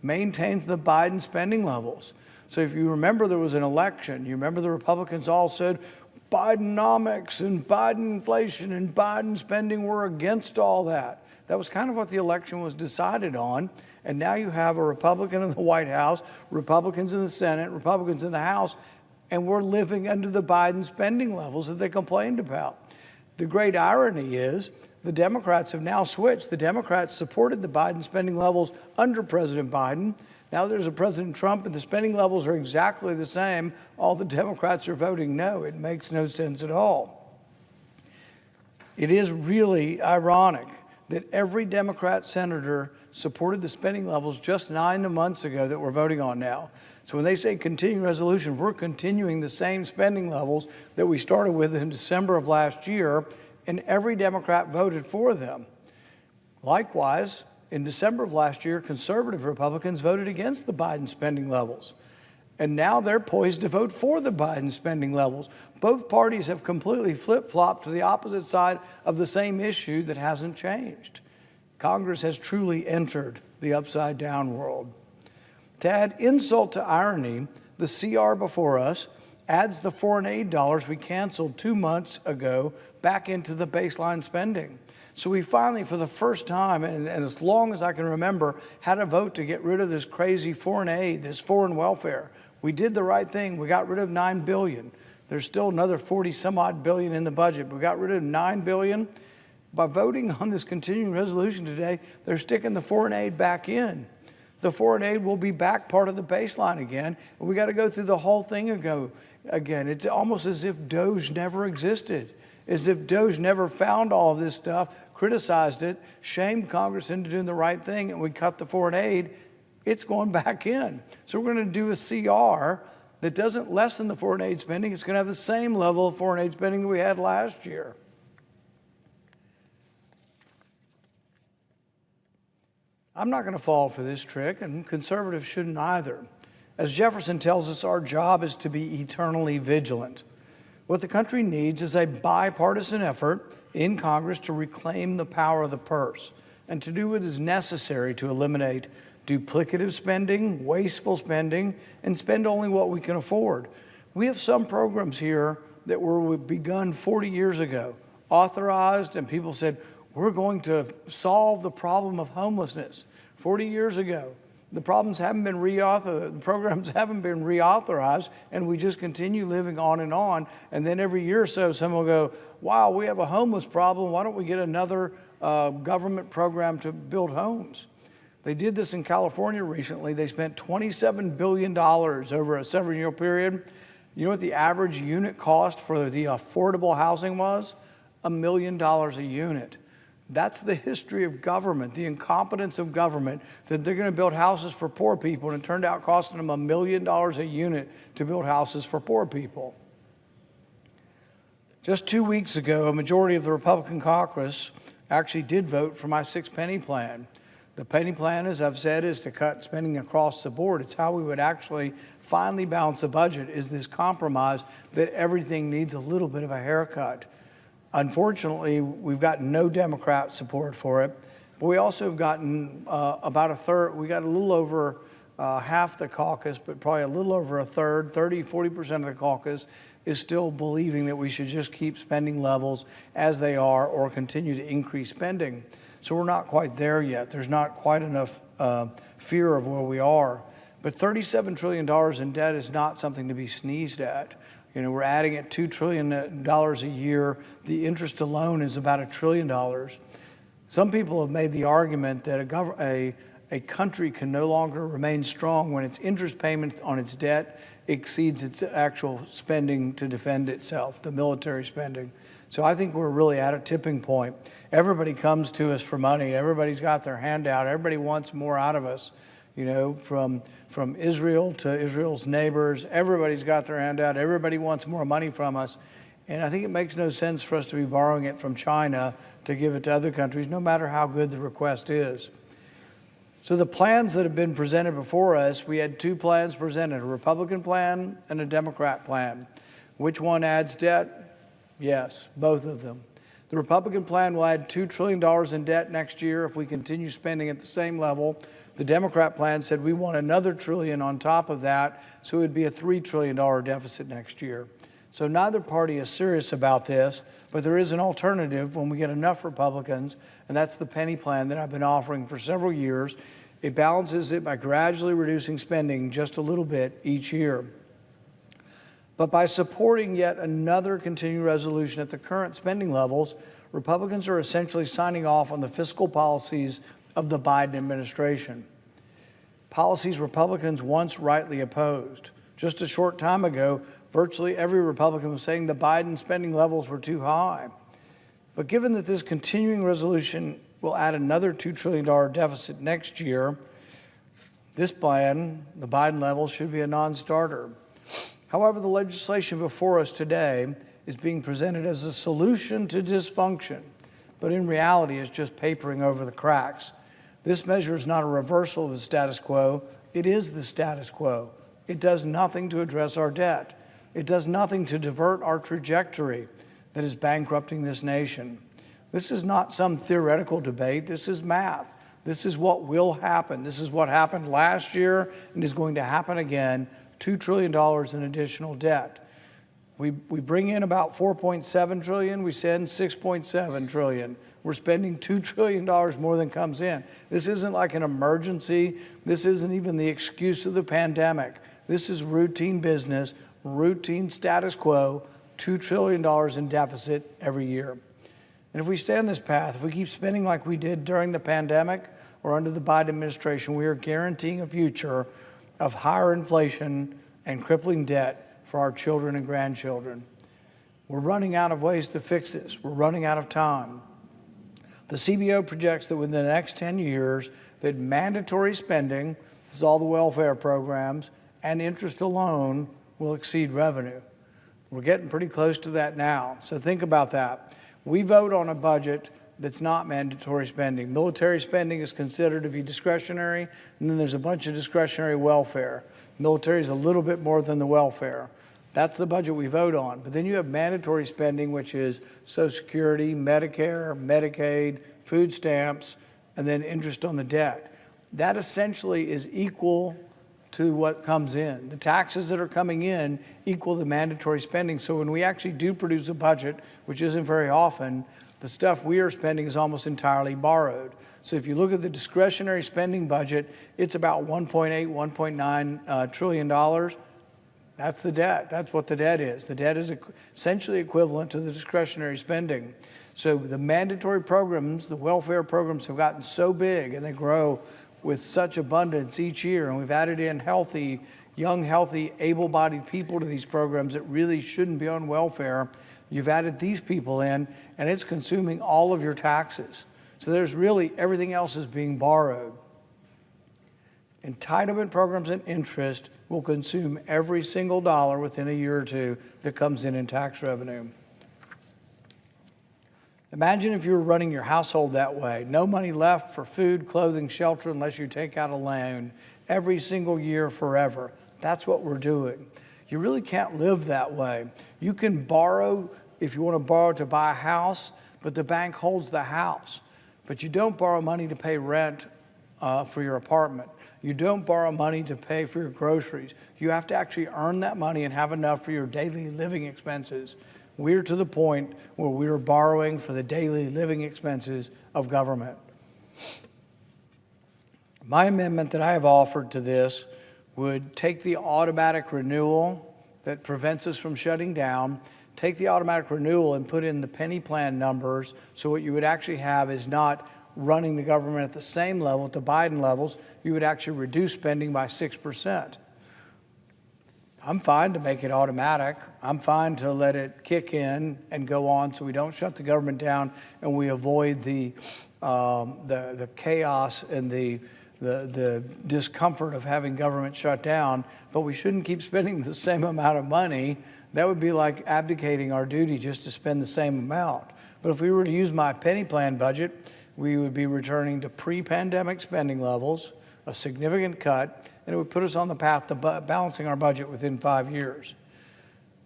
maintains the Biden spending levels. So if you remember there was an election, you remember the Republicans all said, Bidenomics and Biden inflation and Biden spending, were against all that. That was kind of what the election was decided on. And now you have a Republican in the White House, Republicans in the Senate, Republicans in the House, and we're living under the Biden spending levels that they complained about. The great irony is the Democrats have now switched. The Democrats supported the Biden spending levels under President Biden. Now there's a President Trump, and the spending levels are exactly the same. All the Democrats are voting no. It makes no sense at all. It is really ironic that every Democrat senator supported the spending levels just 9 months ago that we're voting on now. So when they say continuing resolution, we're continuing the same spending levels that we started with in December of last year, and every Democrat voted for them. Likewise, in December of last year, conservative Republicans voted against the Biden spending levels. And now they're poised to vote for the Biden spending levels. Both parties have completely flip-flopped to the opposite side of the same issue that hasn't changed. Congress has truly entered the upside-down world. To add insult to irony, the CR before us adds the foreign aid dollars we canceled 2 months ago back into the baseline spending. So we finally, for the first time, and as long as I can remember, had a vote to get rid of this crazy foreign aid, this foreign welfare. We did the right thing. We got rid of $9 billion. There's still another 40-some-odd billion in the budget. We got rid of $9 billion. By voting on this continuing resolution today, they're sticking the foreign aid back in. The foreign aid will be back part of the baseline again, and we got to go through the whole thing again. It's almost as if DOGE never existed, as if DOGE never found all of this stuff, criticized it, shamed Congress into doing the right thing, and we cut the foreign aid. It's going back in. So we're going to do a CR that doesn't lessen the foreign aid spending. It's going to have the same level of foreign aid spending that we had last year. I'm not going to fall for this trick, and conservatives shouldn't either. As Jefferson tells us, our job is to be eternally vigilant. What the country needs is a bipartisan effort in Congress to reclaim the power of the purse and to do what is necessary to eliminate duplicative spending, wasteful spending, and spend only what we can afford. We have some programs here that were begun 40 years ago, authorized, and people said, we're going to solve the problem of homelessness 40 years ago. The programs haven't been reauthorized, and we just continue living on. And then every year or so, someone will go, wow, we have a homeless problem. Why don't we get another government program to build homes? They did this in California recently. They spent $27 billion over a 7-year period. You know what the average unit cost for the affordable housing was? $1 million a unit. That's the history of government, the incompetence of government, that they're going to build houses for poor people, and it turned out costing them $1 million a unit to build houses for poor people. Just 2 weeks ago, a majority of the Republican caucus actually did vote for my 6-penny plan. The penny plan, as I've said, is to cut spending across the board. It's how we would actually finally balance the budget, is this compromise that everything needs a little bit of a haircut. Unfortunately, we've gotten no Democrat support for it, but we also have gotten about a third. We got a little over half the caucus, but probably a little over a third, 40% of the caucus is still believing that we should just keep spending levels as they are or continue to increase spending. So we're not quite there yet. There's not quite enough fear of where we are. But $37 trillion in debt is not something to be sneezed at. You know, we're adding at $2 trillion a year. The interest alone is about $1 trillion. Some people have made the argument that a country can no longer remain strong when its interest payment on its debt exceeds its actual spending to defend itself, the military spending. So I think we're really at a tipping point. Everybody comes to us for money. Everybody's got their hand out. Everybody wants more out of us. You know, from Israel to Israel's neighbors, everybody's got their hand out. Everybody wants more money from us. And I think it makes no sense for us to be borrowing it from China to give it to other countries, no matter how good the request is. So the plans that have been presented before us, we had 2 plans presented, a Republican plan and a Democrat plan. Which one adds debt? Yes, both of them. The Republican plan will add $2 trillion in debt next year if we continue spending at the same level. The Democrat plan said we want another trillion on top of that, so it would be a $3 trillion deficit next year. So neither party is serious about this, but there is an alternative when we get enough Republicans, and that's the penny plan that I've been offering for several years. It balances it by gradually reducing spending just a little bit each year. But by supporting yet another continuing resolution at the current spending levels, Republicans are essentially signing off on the fiscal policies of the Biden administration. Policies Republicans once rightly opposed. Just a short time ago, virtually every Republican was saying the Biden spending levels were too high. But given that this continuing resolution will add another $2 trillion deficit next year, this plan, the Biden level, should be a non-starter. However, the legislation before us today is being presented as a solution to dysfunction, but in reality is just papering over the cracks. This measure is not a reversal of the status quo. It is the status quo. It does nothing to address our debt. It does nothing to divert our trajectory that is bankrupting this nation. This is not some theoretical debate. This is math. This is what will happen. This is what happened last year and is going to happen again, $2 trillion in additional debt. We bring in about $4.7 trillion, we send $6.7 trillion. We're spending $2 trillion more than comes in. This isn't like an emergency. This isn't even the excuse of the pandemic. This is routine business, routine status quo, $2 trillion in deficit every year. And if we stay on this path, if we keep spending like we did during the pandemic or under the Biden administration, we are guaranteeing a future of higher inflation and crippling debt for our children and grandchildren. We're running out of ways to fix this. We're running out of time. The CBO projects that within the next 10 years, that mandatory spending, this is all the welfare programs, and interest alone will exceed revenue. We're getting pretty close to that now, so think about that. We vote on a budget that's not mandatory spending. Military spending is considered to be discretionary, and then there's a bunch of discretionary welfare. Military is a little bit more than the welfare. That's the budget we vote on. But then you have mandatory spending, which is Social Security, Medicare, Medicaid, food stamps, and then interest on the debt. That essentially is equal to what comes in. The taxes that are coming in equal the mandatory spending. So when we actually do produce a budget, which isn't very often, the stuff we are spending is almost entirely borrowed. So if you look at the discretionary spending budget, it's about $1.8, $1.9 trillion. That's the debt. That's what the debt is. The debt is essentially equivalent to the discretionary spending. So the mandatory programs, the welfare programs have gotten so big and they grow with such abundance each year, and we've added in healthy, young, healthy, able-bodied people to these programs that really shouldn't be on welfare. You've added these people in, and it's consuming all of your taxes. So there's really, everything else is being borrowed. Entitlement programs and interest will consume every single dollar within a year or two that comes in tax revenue. Imagine if you were running your household that way. No money left for food, clothing, shelter unless you take out a loan every single year forever. That's what we're doing. You really can't live that way. You can borrow if you want to borrow to buy a house, but the bank holds the house. But you don't borrow money to pay rent for your apartment. You don't borrow money to pay for your groceries. You have to actually earn that money and have enough for your daily living expenses. We're to the point where we're borrowing for the daily living expenses of government. My amendment that I have offered to this would take the automatic renewal that prevents us from shutting down, take the automatic renewal and put in the penny plan numbers, so what you would actually have is not running the government at the same level, at the Biden levels. You would actually reduce spending by 6%. I'm fine to make it automatic. I'm fine to let it kick in and go on so we don't shut the government down and we avoid the chaos and the discomfort of having government shut down, but we shouldn't keep spending the same amount of money. That would be like abdicating our duty just to spend the same amount. But if we were to use my penny plan budget, we would be returning to pre-pandemic spending levels, a significant cut, and it would put us on the path to balancing our budget within 5 years.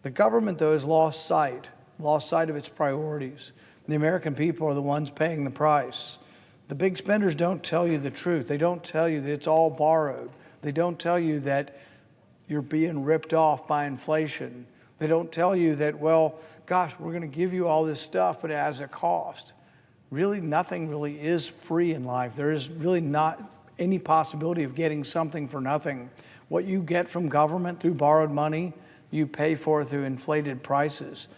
The government, though, has lost sight of its priorities. The American people are the ones paying the price. The big spenders don't tell you the truth. They don't tell you that it's all borrowed. They don't tell you that you're being ripped off by inflation. They don't tell you that, well, gosh, we're going to give you all this stuff, but it has a cost. Really, nothing really is free in life. There is really not any possibility of getting something for nothing. What you get from government through borrowed money, you pay for through inflated prices.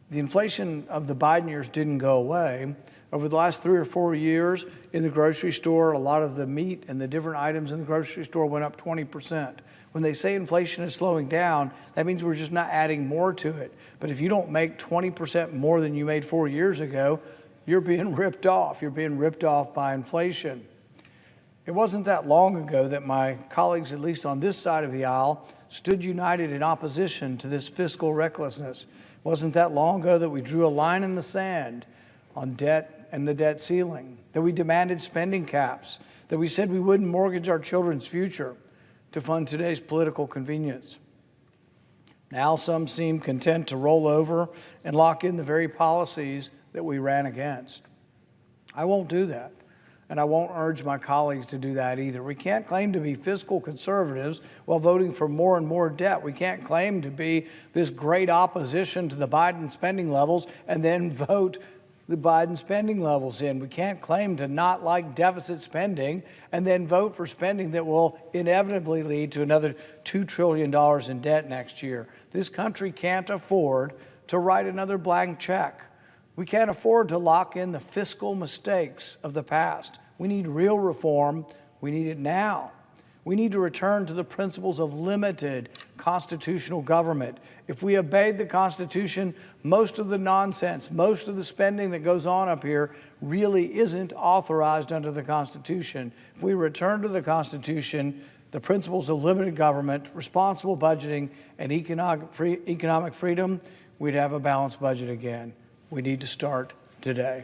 The inflation of the Biden years didn't go away. Over the last 3 or 4 years in the grocery store, a lot of the meat and the different items in the grocery store went up 20%. When they say inflation is slowing down, that means we're just not adding more to it. But if you don't make 20% more than you made 4 years ago, you're being ripped off. You're being ripped off by inflation. It wasn't that long ago that my colleagues, at least on this side of the aisle, stood united in opposition to this fiscal recklessness. It wasn't that long ago that we drew a line in the sand on debt and the debt ceiling, that we demanded spending caps, that we said we wouldn't mortgage our children's future to fund today's political convenience. Now some seem content to roll over and lock in the very policies that we ran against. I won't do that. And I won't urge my colleagues to do that either. We can't claim to be fiscal conservatives while voting for more and more debt. We can't claim to be this great opposition to the Biden spending levels and then vote the Biden spending levels in. We can't claim to not like deficit spending and then vote for spending that will inevitably lead to another $2 trillion in debt next year. This country can't afford to write another blank check. We can't afford to lock in the fiscal mistakes of the past. We need real reform. We need it now. We need to return to the principles of limited constitutional government. If we obeyed the Constitution, most of the nonsense, most of the spending that goes on up here really isn't authorized under the Constitution. If we return to the Constitution, the principles of limited government, responsible budgeting, and economic freedom, we'd have a balanced budget again. We need to start today.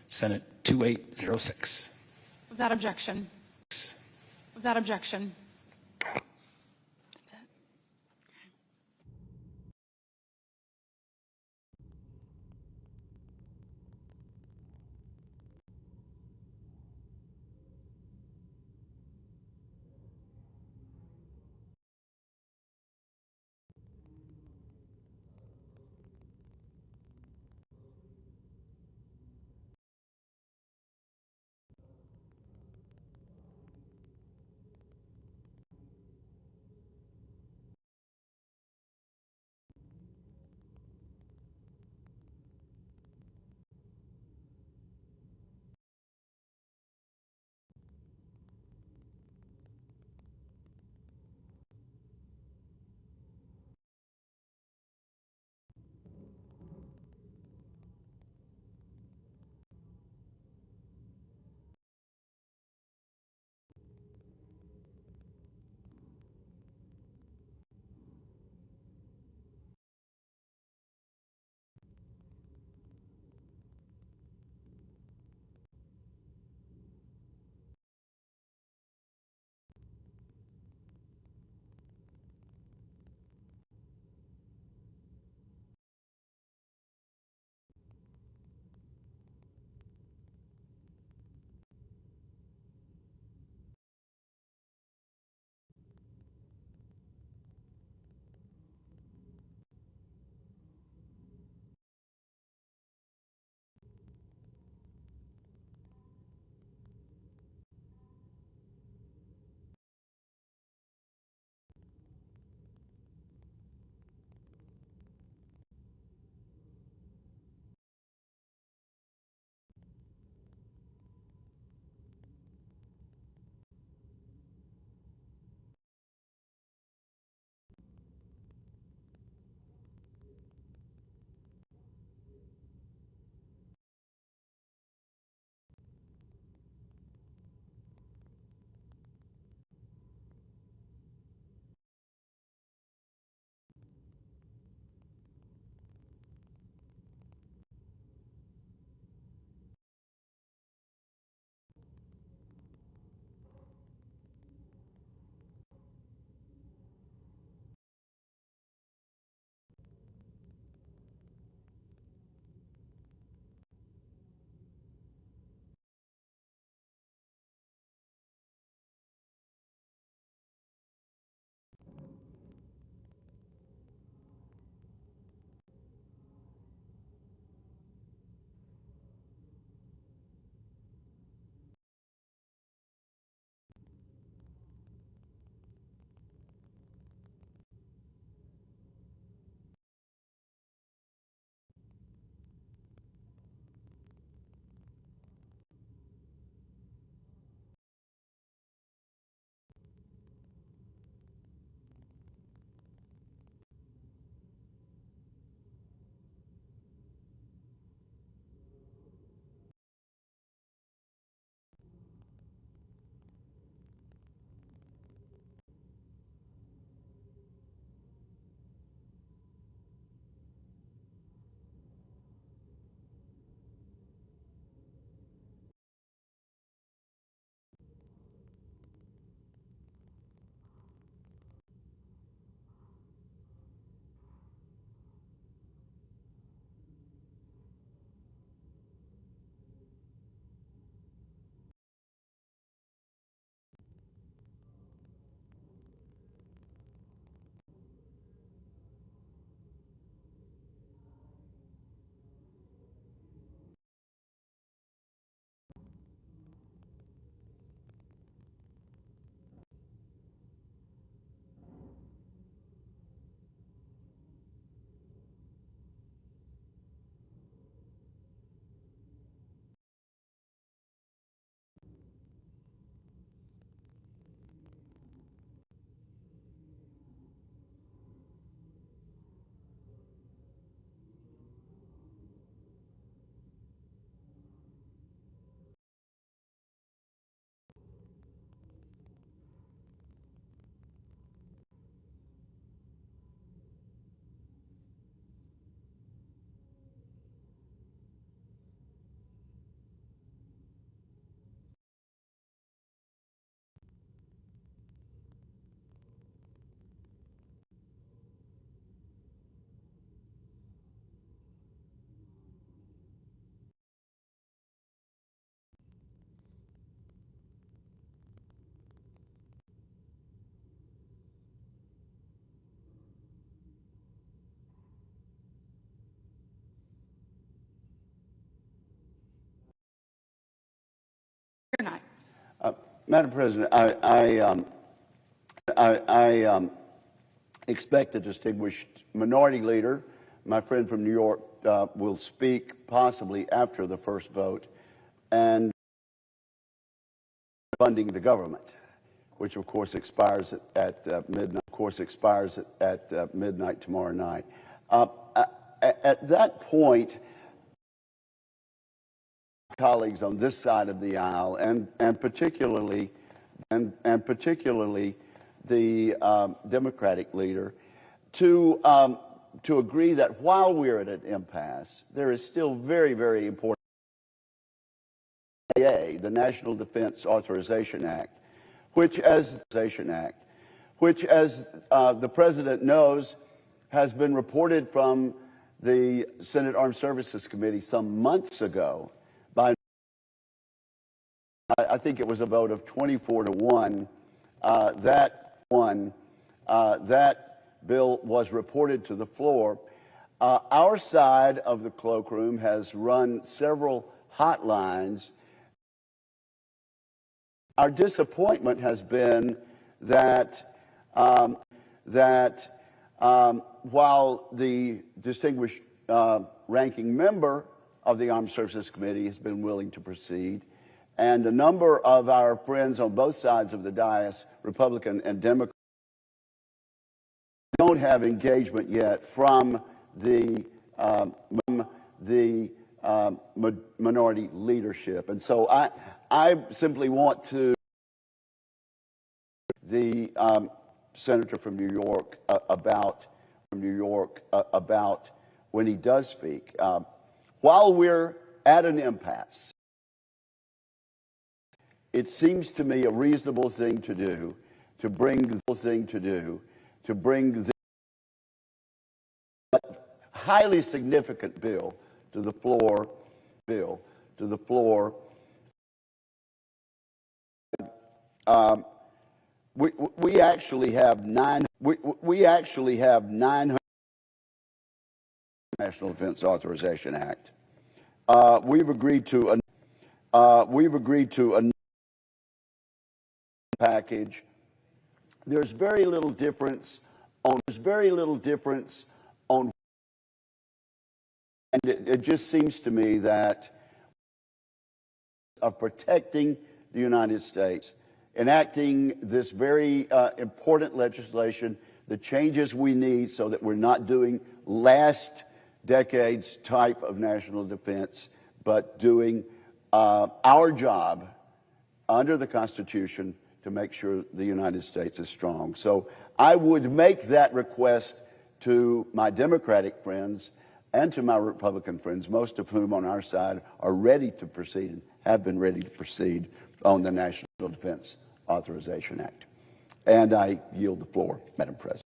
Senate 2806. Without objection. Without objection. That's it. Or not? Madam President, I expect the distinguished minority leader, my friend from New York, will speak possibly after the first vote, and funding the government, which of course expires at midnight. Of course, expires at midnight tomorrow night. At that point, colleagues on this side of the aisle, and particularly the Democratic leader, to agree that while we're at an impasse, there is still very, very important. The National Defense Authorization Act, which, as the President knows, has been reported from the Senate Armed Services Committee some months ago by, I think it was a vote of 24-1. That bill was reported to the floor. Our side of the cloakroom has run several hotlines. Our disappointment has been that while the distinguished ranking member of the Armed Services Committee has been willing to proceed, and a number of our friends on both sides of the dais, Republican and Democrat, don't have engagement yet from the minority leadership. And so I simply want to the senator from New York about when he does speak. While we're at an impasse, it seems to me a reasonable thing to do to bring the highly significant bill to the floor. We actually have 900 National Defense Authorization Act. We've agreed to a package. There's very little difference on. And it just seems to me that of protecting the United States, enacting this very important legislation, the changes we need so that we're not doing last decade's type of national defense, but doing our job under the Constitution to make sure the United States is strong. So I would make that request to my Democratic friends and to my Republican friends, most of whom on our side are ready to proceed and have been ready to proceed on the National Defense Authorization Act. And I yield the floor, Madam President.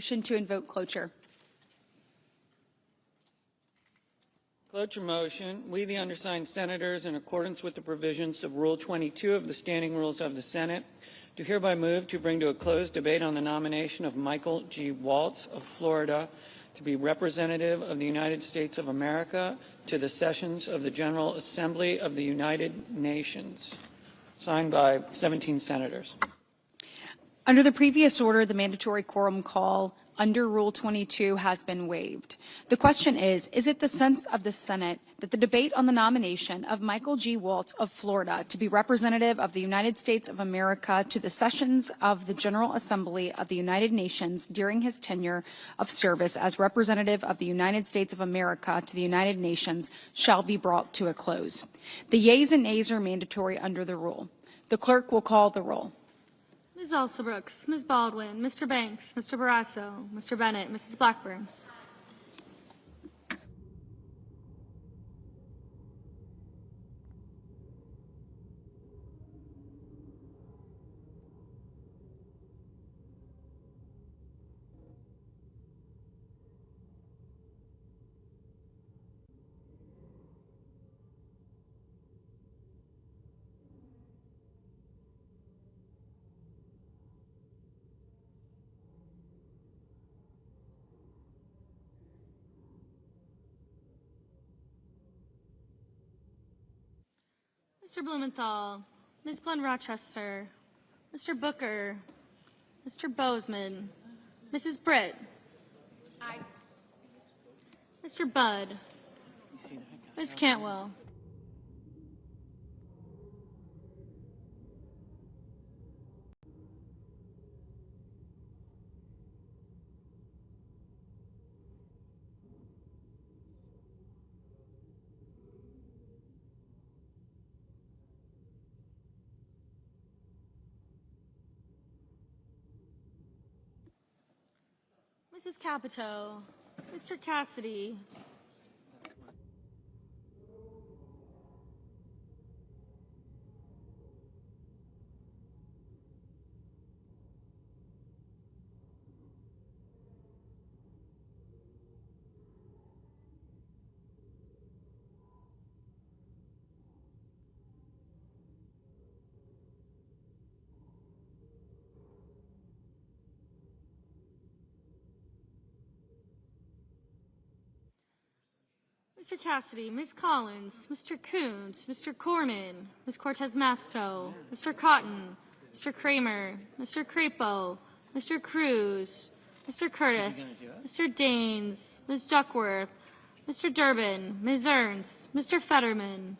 Motion to invoke cloture. Cloture motion. We, the undersigned senators, in accordance with the provisions of Rule 22 of the Standing Rules of the Senate, do hereby move to bring to a closed debate on the nomination of Michael G. Waltz of Florida to be representative of the United States of America to the sessions of the General Assembly of the United Nations. Signed by 17 senators. Under the previous order, the mandatory quorum call under Rule 22 has been waived. The question is it the sense of the Senate that the debate on the nomination of Michael G. Waltz of Florida to be representative of the United States of America to the sessions of the General Assembly of the United Nations during his tenure of service as representative of the United States of America to the United Nations shall be brought to a close? The yeas and nays are mandatory under the rule. The clerk will call the roll. Ms. Alsobrooks, Ms. Baldwin, Mr. Banks, Mr. Barrasso, Mr. Bennett, Mrs. Blackburn. Mr. Blumenthal, Ms. Glenn Rochester, Mr. Booker, Mr. Bozeman, Mrs. Britt. Aye. Mr. Budd, Ms. Cantwell. Mrs. Capito, Mr. Cassidy, Mr. Cassidy, Ms. Collins, Mr. Coons, Mr. Cornyn, Ms. Cortez Masto, Mr. Cotton, Mr. Kramer, Mr. Crapo, Mr. Cruz, Mr. Curtis, Mr. Daines, Ms. Duckworth, Mr. Durbin, Ms. Ernst, Mr. Fetterman,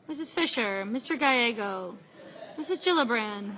Mrs. Fisher, Mr. Gallego, Mrs. Gillibrand.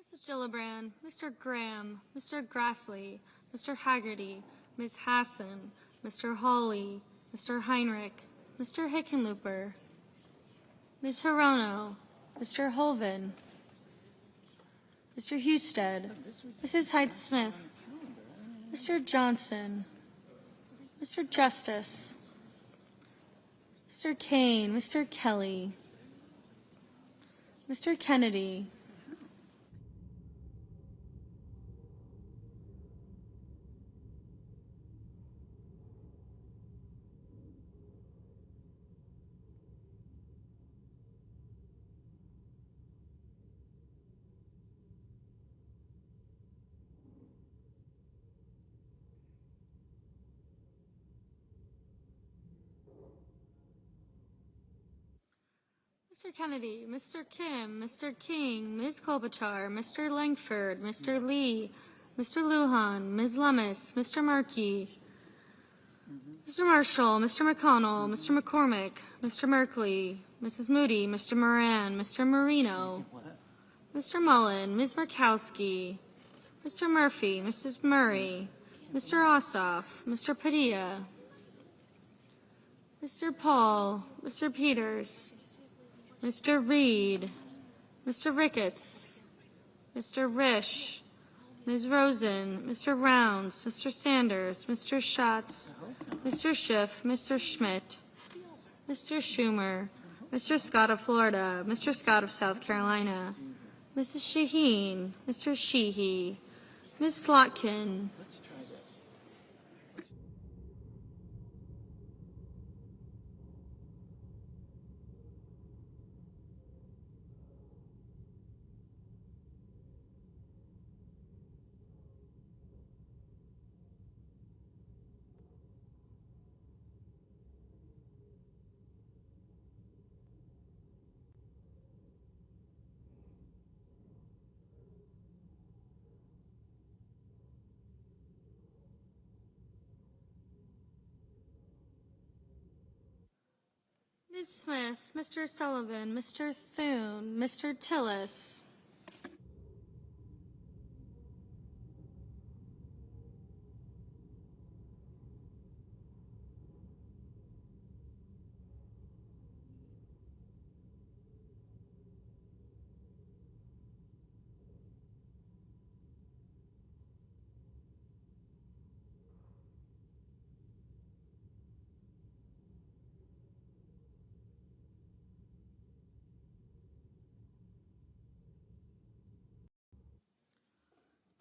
Mrs. Gillibrand, Mr. Graham, Mr. Grassley, Mr. Haggerty, Ms. Hassan, Mr. Hawley, Mr. Heinrich, Mr. Hickenlooper, Ms. Hirono, Mr. Holven, Mr. Husted, Mrs. Hyde-Smith, Mr. Johnson, Mr. Justice, Mr. Kane, Mr. Kelly, Mr. Kennedy, Mr. Kennedy, Mr. Kim, Mr. King, Ms. Klobuchar, Mr. Langford, Mr. Lee, Mr. Lujan, Ms. Lummis, Mr. Markey, Mr. Marshall, Mr. McConnell, Mr. McCormick, Mr. Merkley, Mrs. Moody, Mr. Moran, Mr. Marino, Mr. Mullen, Ms. Murkowski, Mr. Murphy, Mrs. Murray, Mr. Ossoff, Mr. Padilla, Mr. Paul, Mr. Peters, Mr. Reed, Mr. Ricketts, Mr. Risch, Ms. Rosen, Mr. Rounds, Mr. Sanders, Mr. Schatz, Mr. Schiff, Mr. Schmidt, Mr. Schumer, Mr. Scott of Florida, Mr. Scott of South Carolina, Mrs. Shaheen, Mr. Sheehy, Ms. Slotkin, Ms. Smith, Mr. Sullivan, Mr. Thune, Mr. Tillis,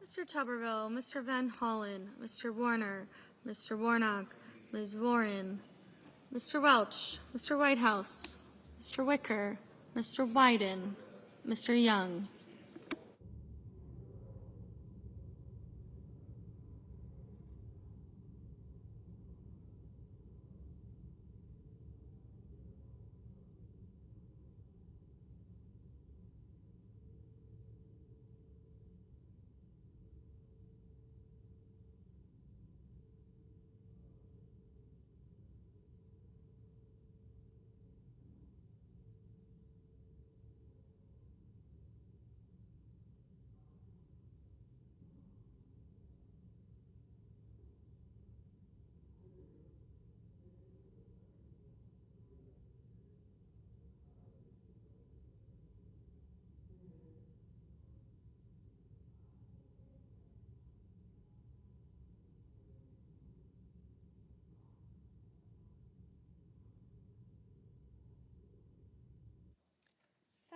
Mr. Tuberville, Mr. Van Hollen, Mr. Warner, Mr. Warnock, Ms. Warren, Mr. Welch, Mr. Whitehouse, Mr. Wicker, Mr. Wyden, Mr. Young.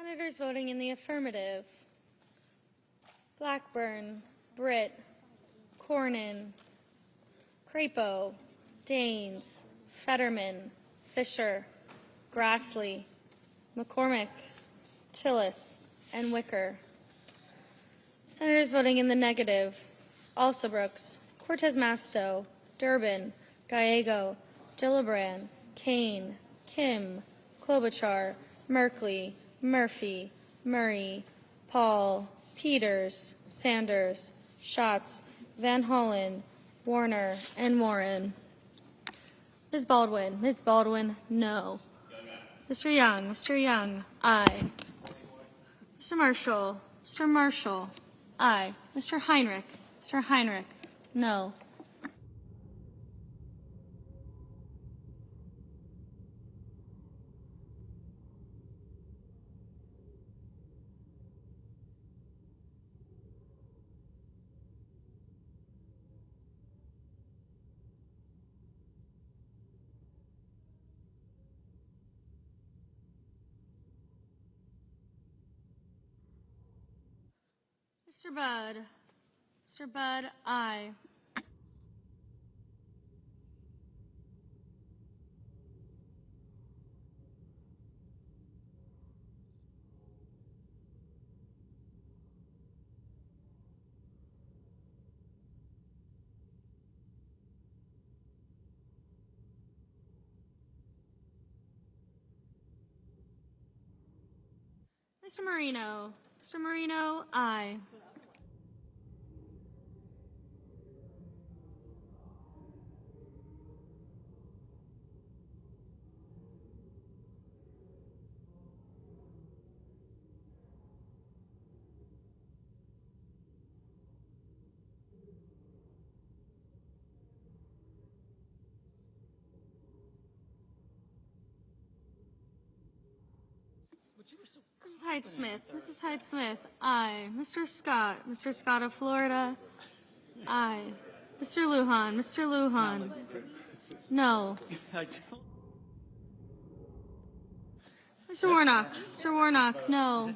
Senators voting in the affirmative: Blackburn, Britt, Cornyn, Crapo, Daines, Fetterman, Fisher, Grassley, McCormick, Tillis, and Wicker. Senators voting in the negative: Alsobrooks, Cortez Masto, Durbin, Gallego, Gillibrand, Kane, Kim, Klobuchar, Merkley, Murphy, Murray, Paul, Peters, Sanders, Schatz, Van Hollen, Warner, and Warren. Ms. Baldwin, no. Mr. Young, aye. Mr. Marshall, Mr. Marshall? Aye. Mr. Heinrich? Mr. Heinrich? No. Mr. Budd? Mr. Budd? Aye. Mr. Marino? Mr. Marino? Aye. Mrs. Hyde-Smith? Mrs. Hyde-Smith? Aye. Mr. Scott? Mr. Scott of Florida? Aye. Mr. Lujan? Mr. Lujan? No. Mr. Warnock? Mr. Warnock? No.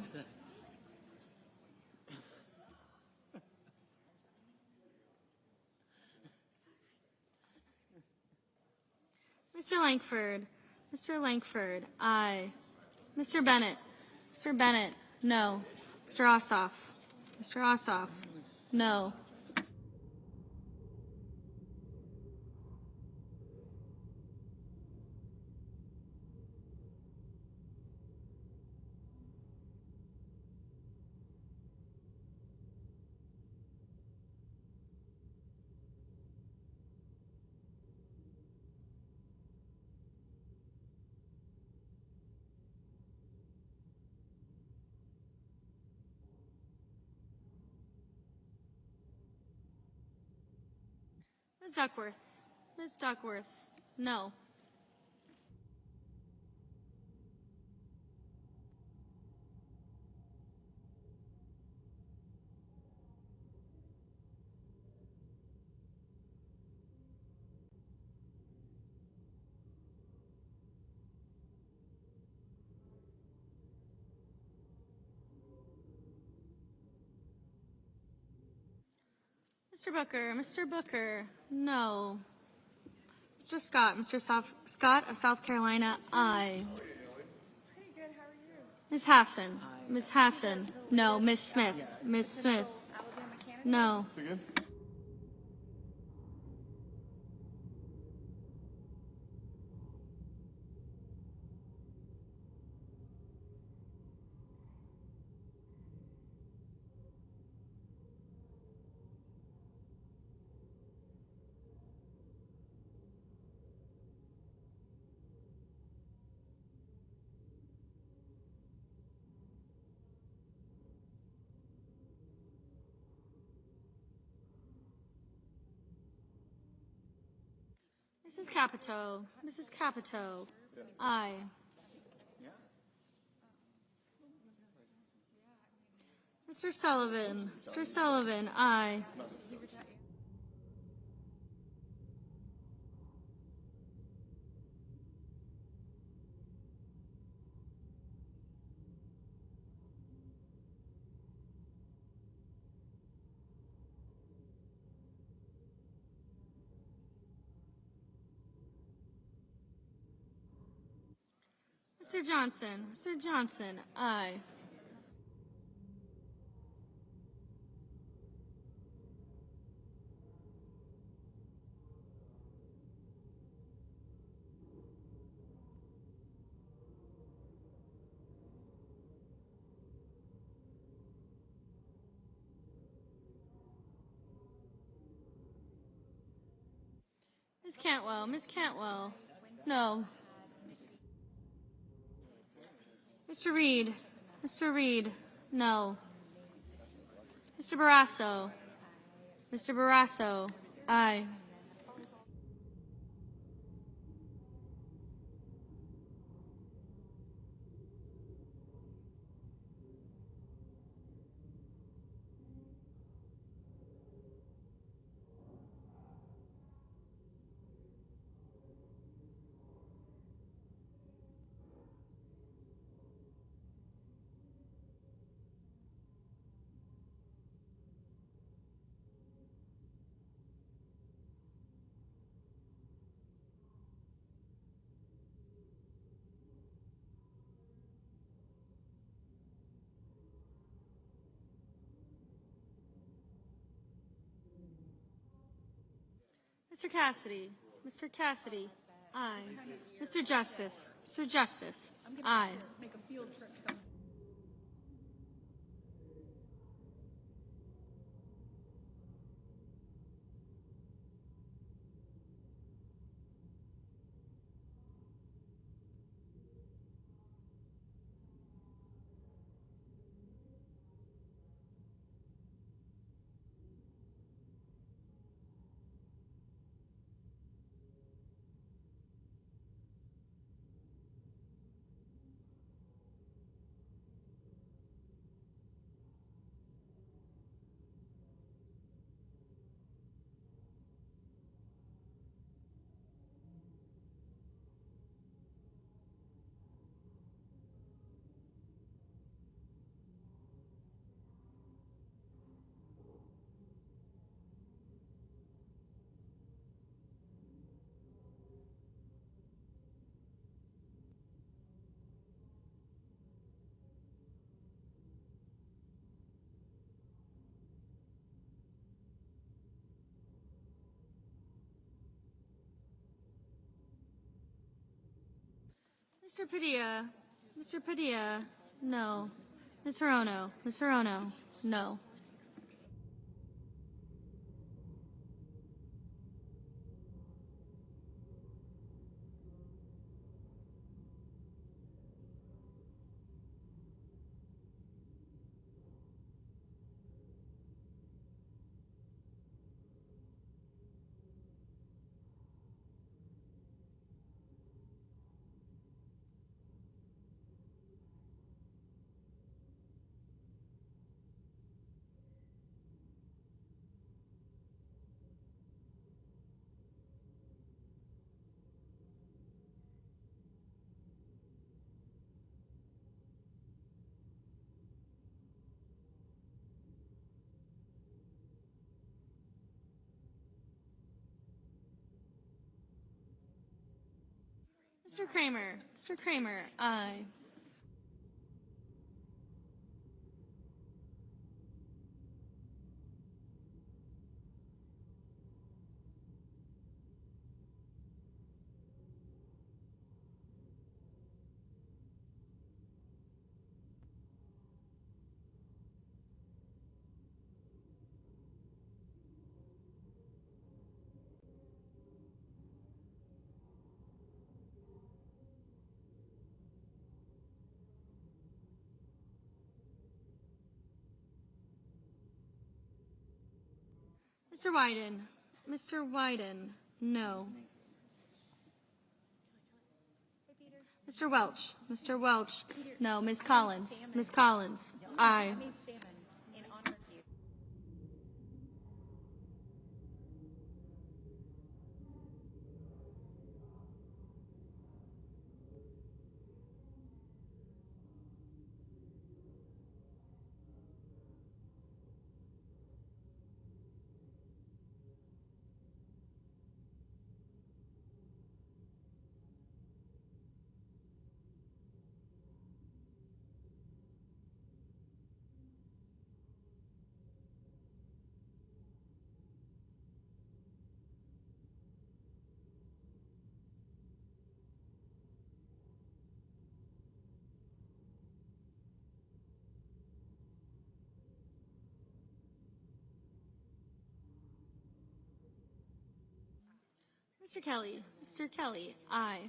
Mr. Langford? Mr. Langford? Aye. Mr. Bennett? Mr. Bennett? No. Mr. Ossoff? Mr. Ossoff? No. Ms. Duckworth? Ms. Duckworth? No. Mr. Booker? Mr. Booker? No. Mr. Scott? Scott of South Carolina? Aye. Ms. Hassan? Ms. Hassan? No. Ms. Smith? Ms. Smith? No. Mrs. Capito? Mrs. Capito? Aye. Mr. Sullivan? Mr. Sullivan? Aye. Mr. Johnson? Mr. Johnson? Aye. Ms. Cantwell? Ms. Cantwell? No. Mr. Reed? Mr. Reed? No. Mr. Barrasso. Mr. Barrasso. Aye. Mr. Cassidy. Mr. Cassidy. Aye. Mr. Justice. Mr. Justice. Aye. Mr. Padilla. Mr. Padilla. No. Ms. Hirono. Ms. Hirono. No. Mr. Kramer. Mr. Kramer. Aye. Mr. Wyden. Mr. Wyden. No. Mr. Welch. Mr. Welch. No. Ms. Collins. Ms. Collins. Aye. Mr. Kelly. Mr. Kelly. Aye.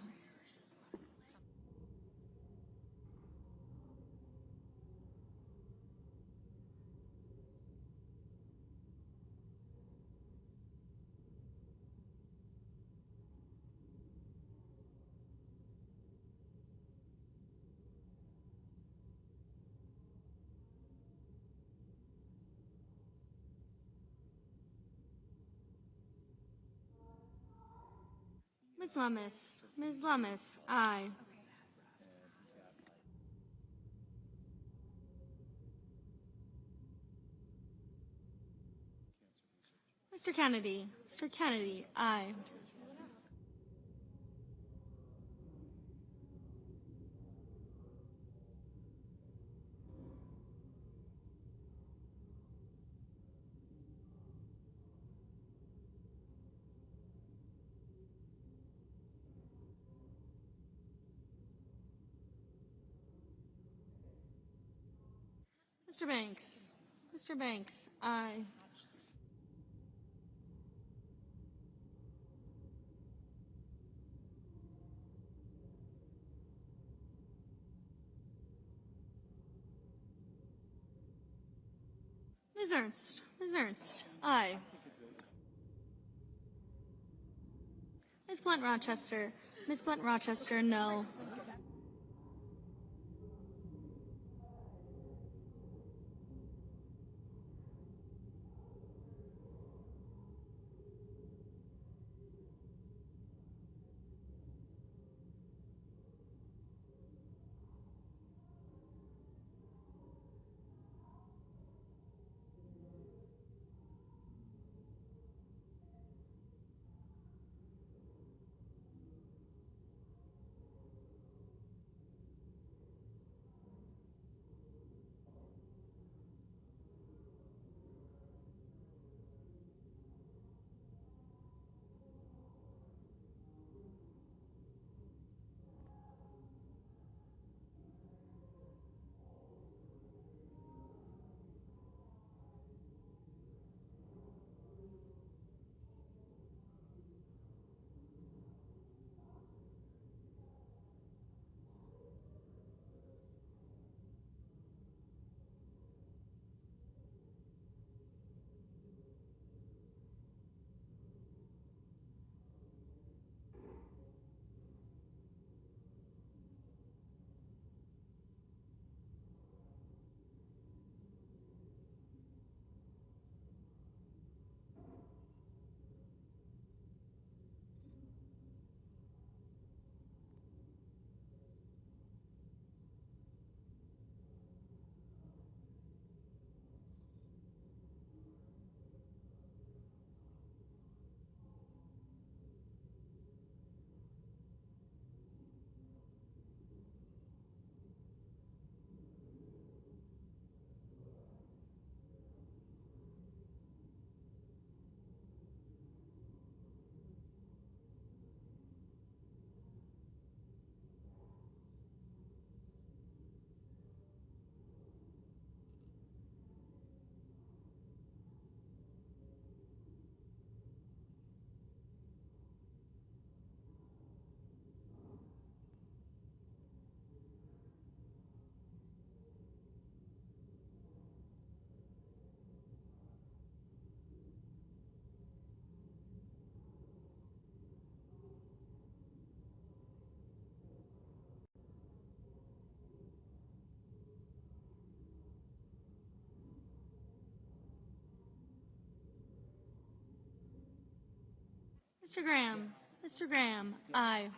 Ms. Lummis. Ms. Lummis, aye. Mr. Kennedy. Mr. Kennedy, aye. Mr. Banks. Mr. Banks, aye. Ms. Ernst. Ms. Ernst, aye. Ms. Blunt Rochester. Ms. Blunt Rochester, no. Mr. Graham. Mr. Graham, aye.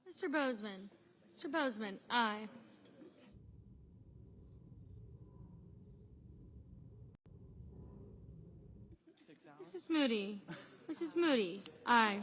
Mr. Bozeman. Mr. Bozeman, aye. Mrs. Moody. Mrs. Moody, aye.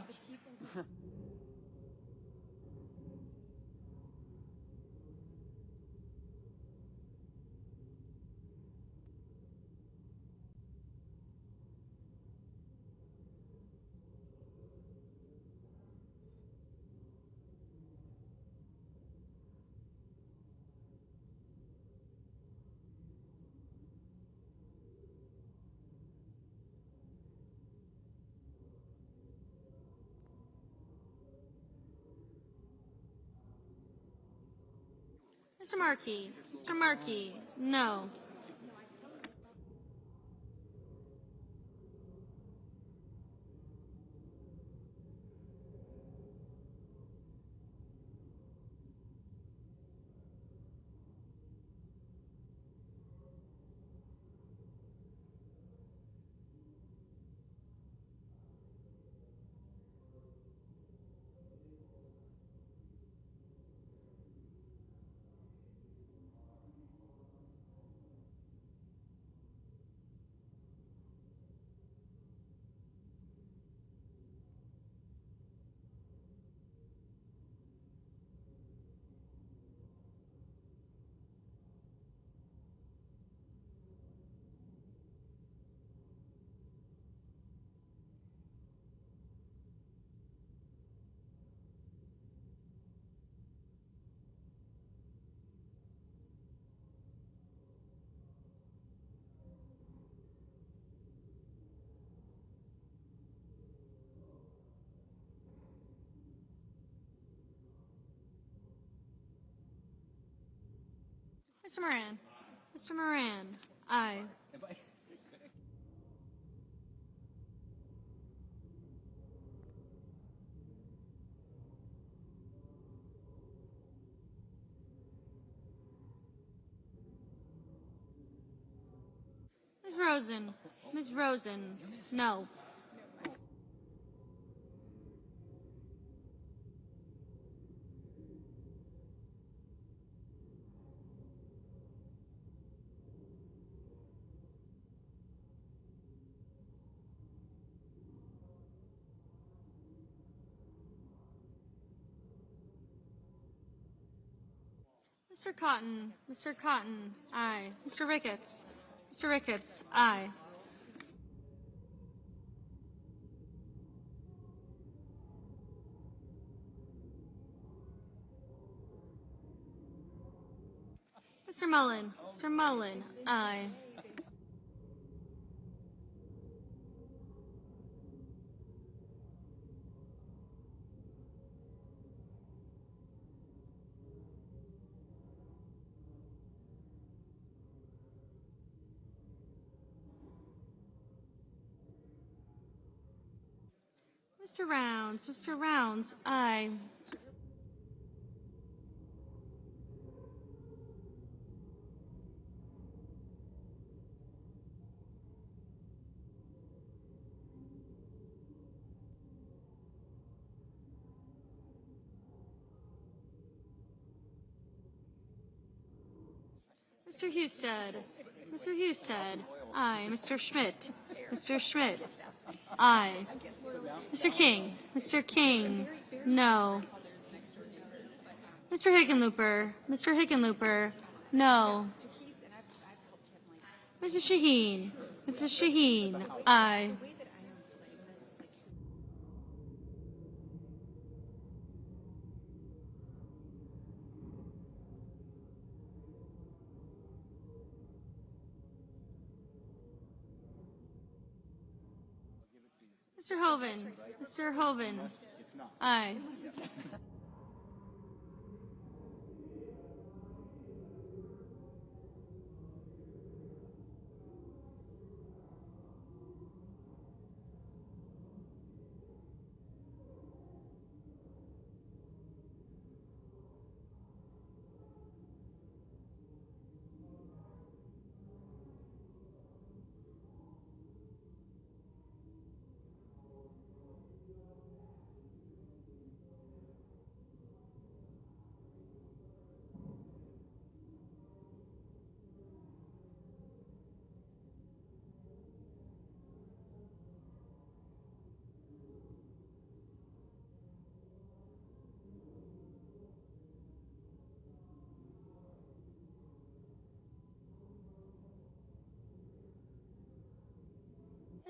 Mr. Markey. Mr. Markey, no. Mr. Moran. Mr. Moran. Aye. Ms. Rosen. Ms. Rosen. No. Mr. Cotton. Mr. Cotton. Aye. Mr. Ricketts. Mr. Ricketts. Aye. Mr. Mullen. Mr. Mullen. Aye. Mr. Rounds. Mr. Rounds. Aye. Mr. Husted. Mr. Husted. Aye. Mr. Schmidt. Mr. Schmidt. Aye. Mr. King. Mr. King. No. Mr. Hickenlooper. Mr. Hickenlooper. No. Mrs. Shaheen. Mrs. Shaheen. Aye. Mr. Hoven. Mr. Hoven. Aye.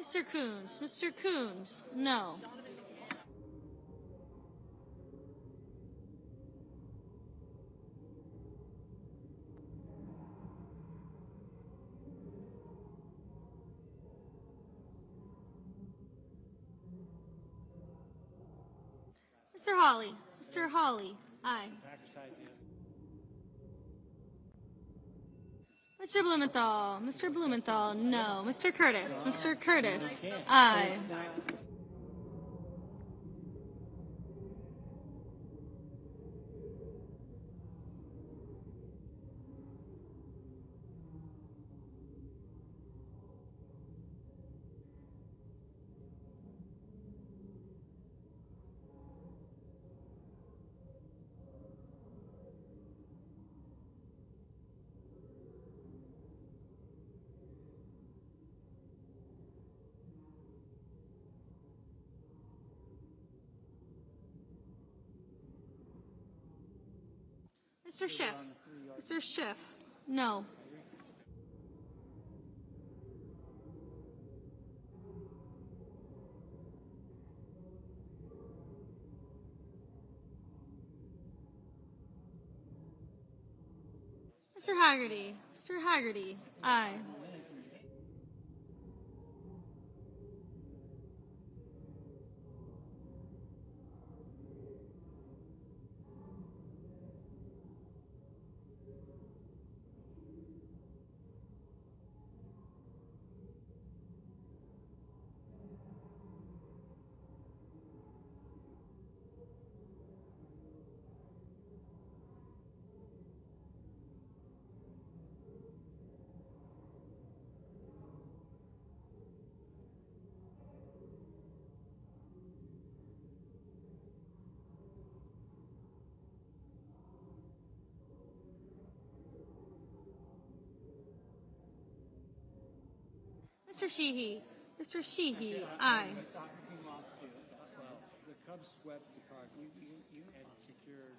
Mr. Coons. Mr. Coons. No. Mr. Hawley. Mr. Hawley. Aye. Mr. Blumenthal. Mr. Blumenthal. No. Mr. Curtis. Mr. Curtis. Aye. Mr. Schiff. Mr. Schiff. No. Mr. Haggerty. Mr. Haggerty. Aye. Mr. Sheehy. Mr. Sheehy, aye. The Cubs swept the card. You had secured.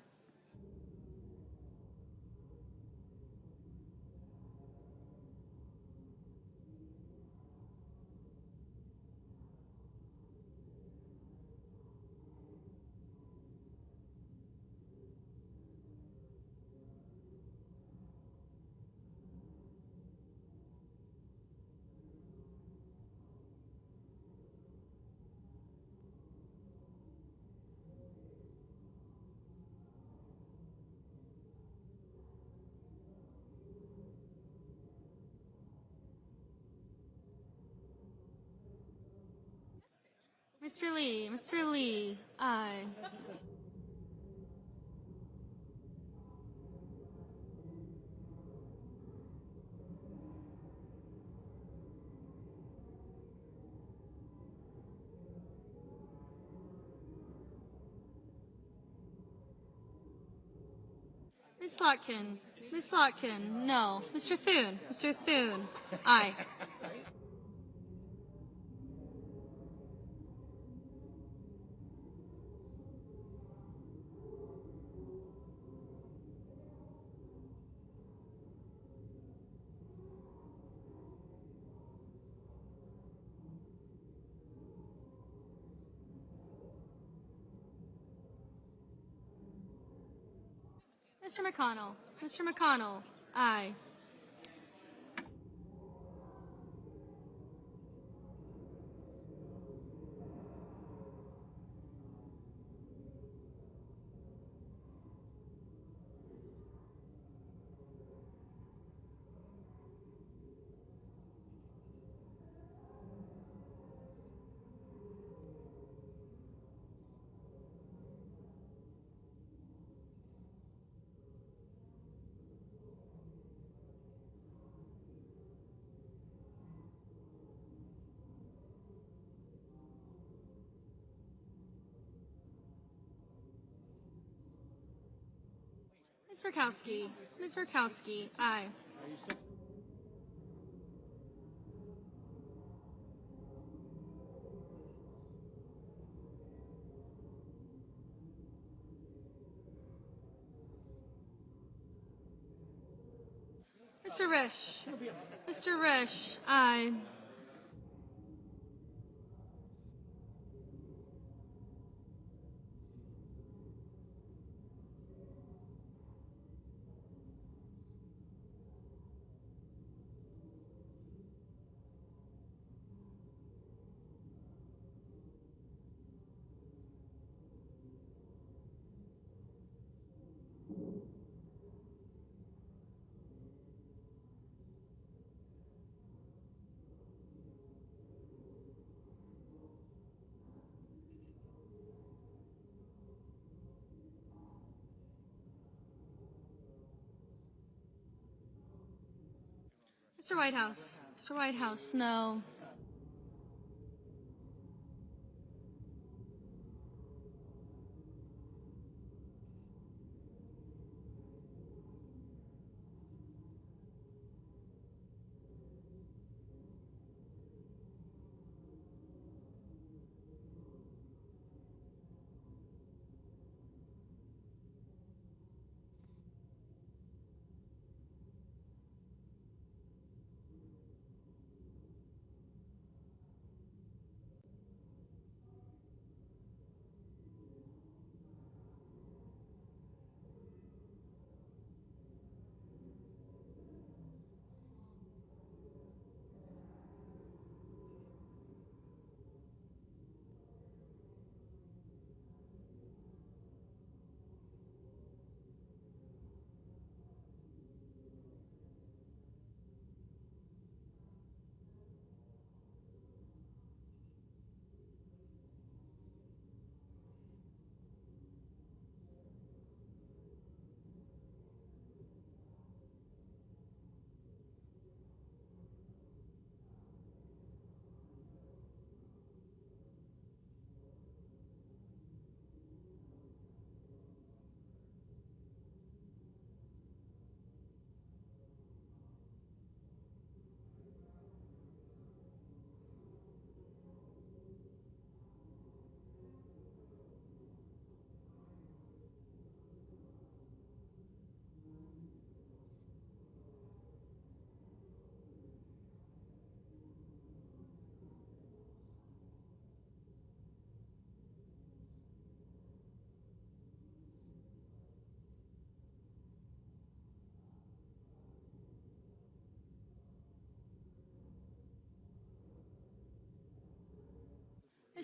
Mr. Lee, aye. Miss Slotkin, no. Mr. Thune, aye. Mr. McConnell, aye. Ms. Murkowski, aye. Mr. Risch, aye. Mr. Whitehouse, no.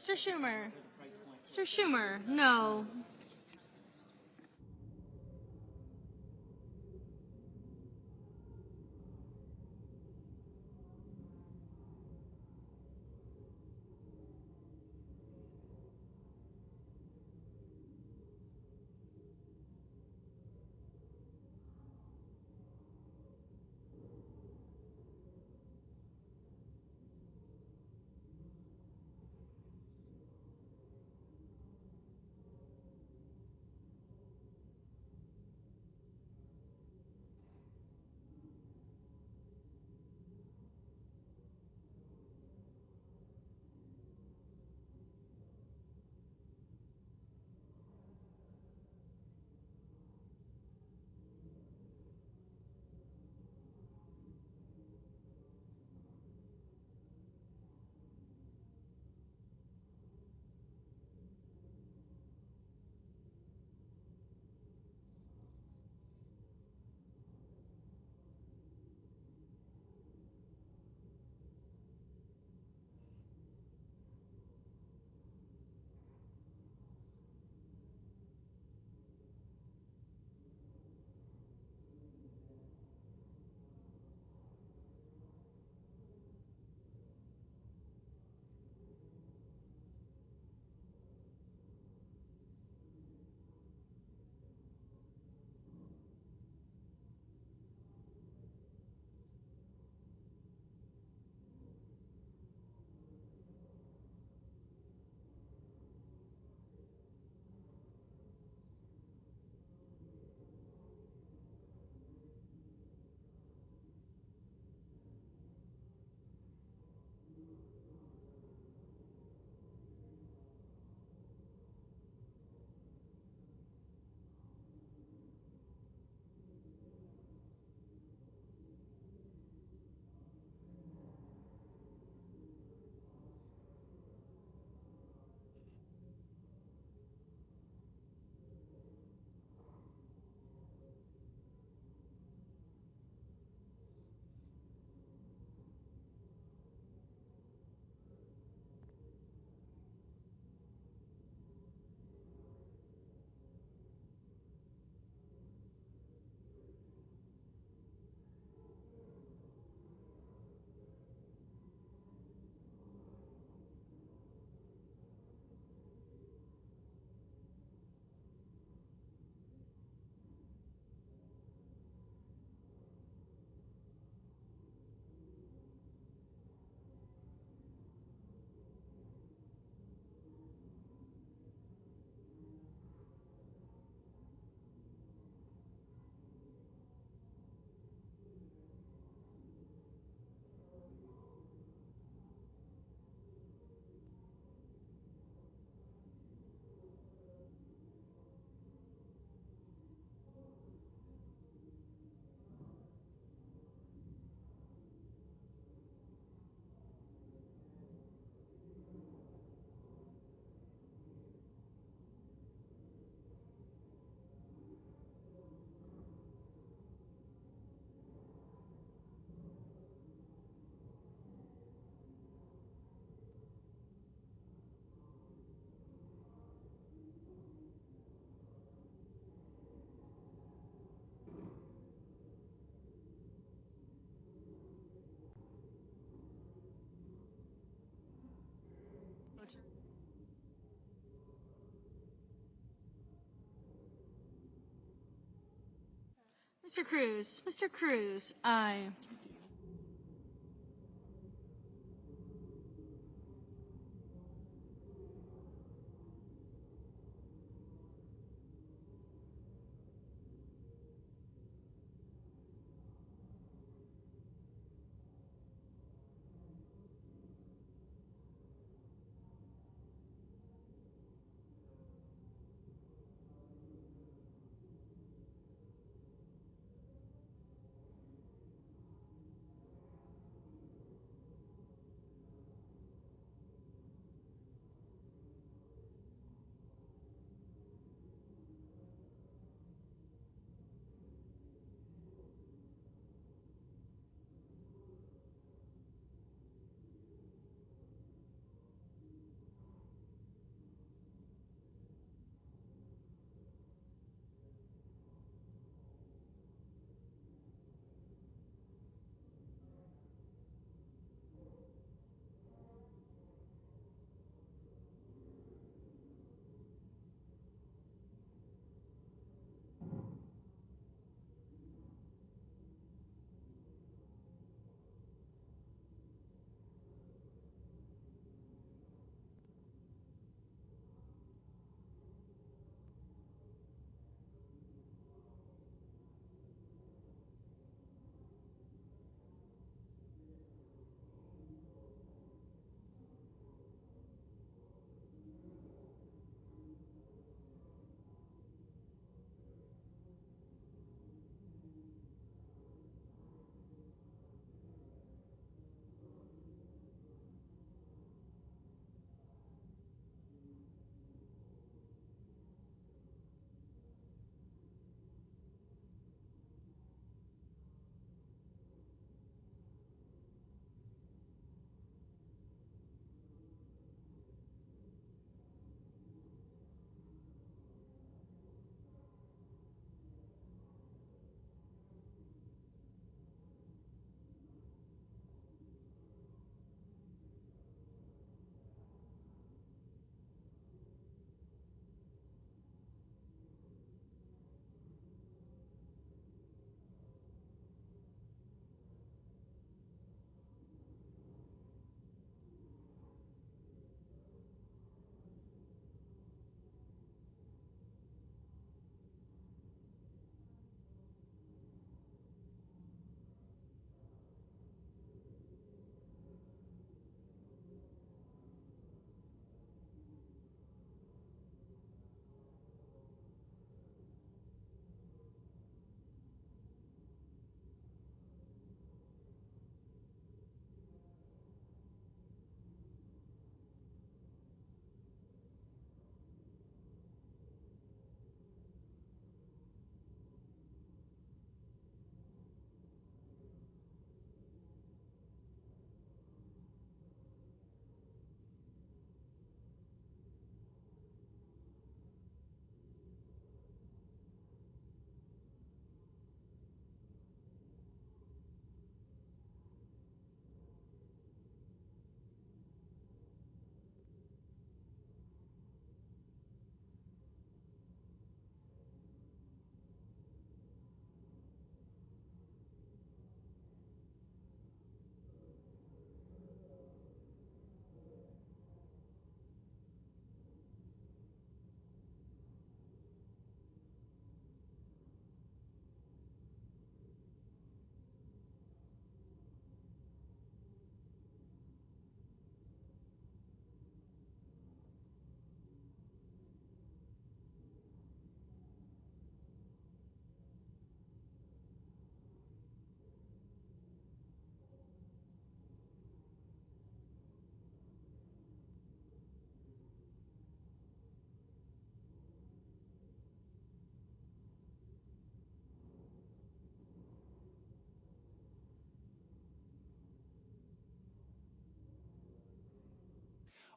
Mr. Schumer. Mr. Schumer, no. Mr. Cruz. Mr. Cruz, aye.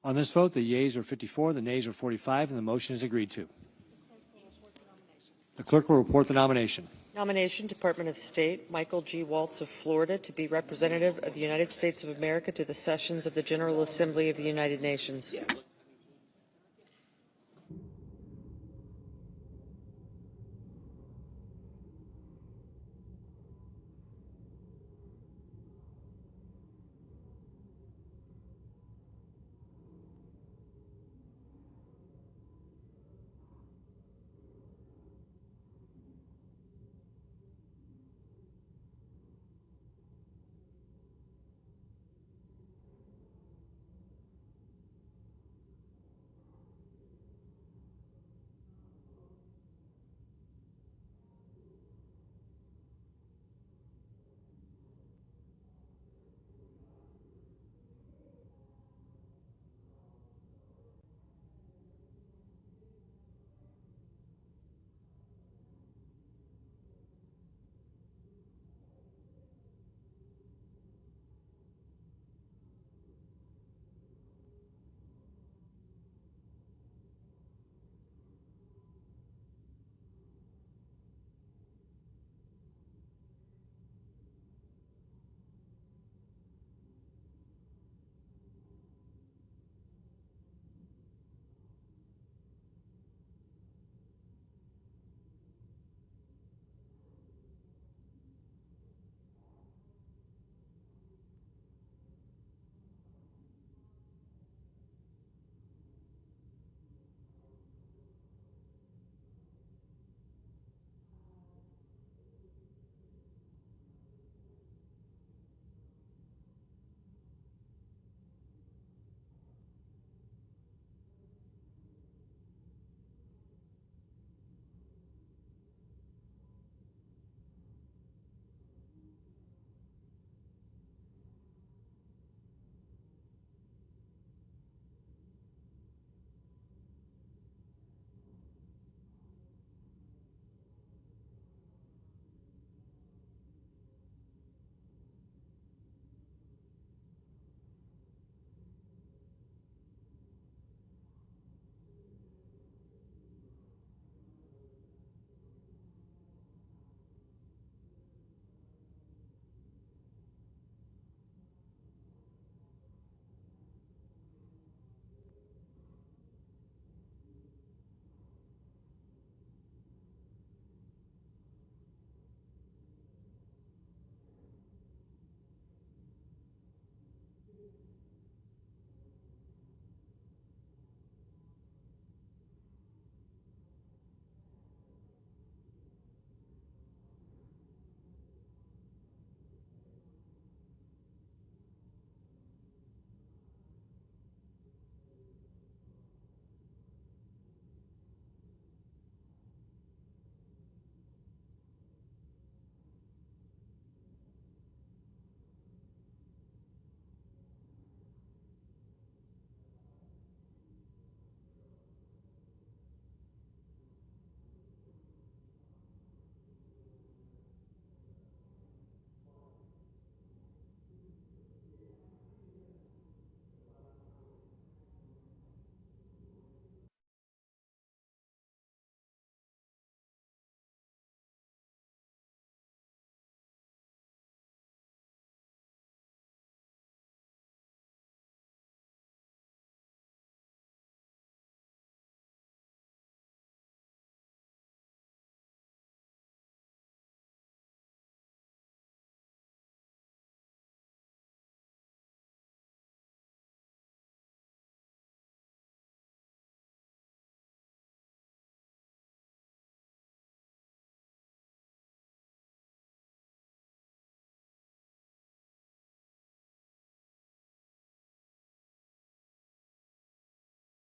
On this vote, the yeas are 54, the nays are 45, and the motion is agreed to. The clerk will report the nomination. Nomination, Department of State, Michael G. Waltz of Florida to be representative of the United States of America to the sessions of the General Assembly of the United Nations.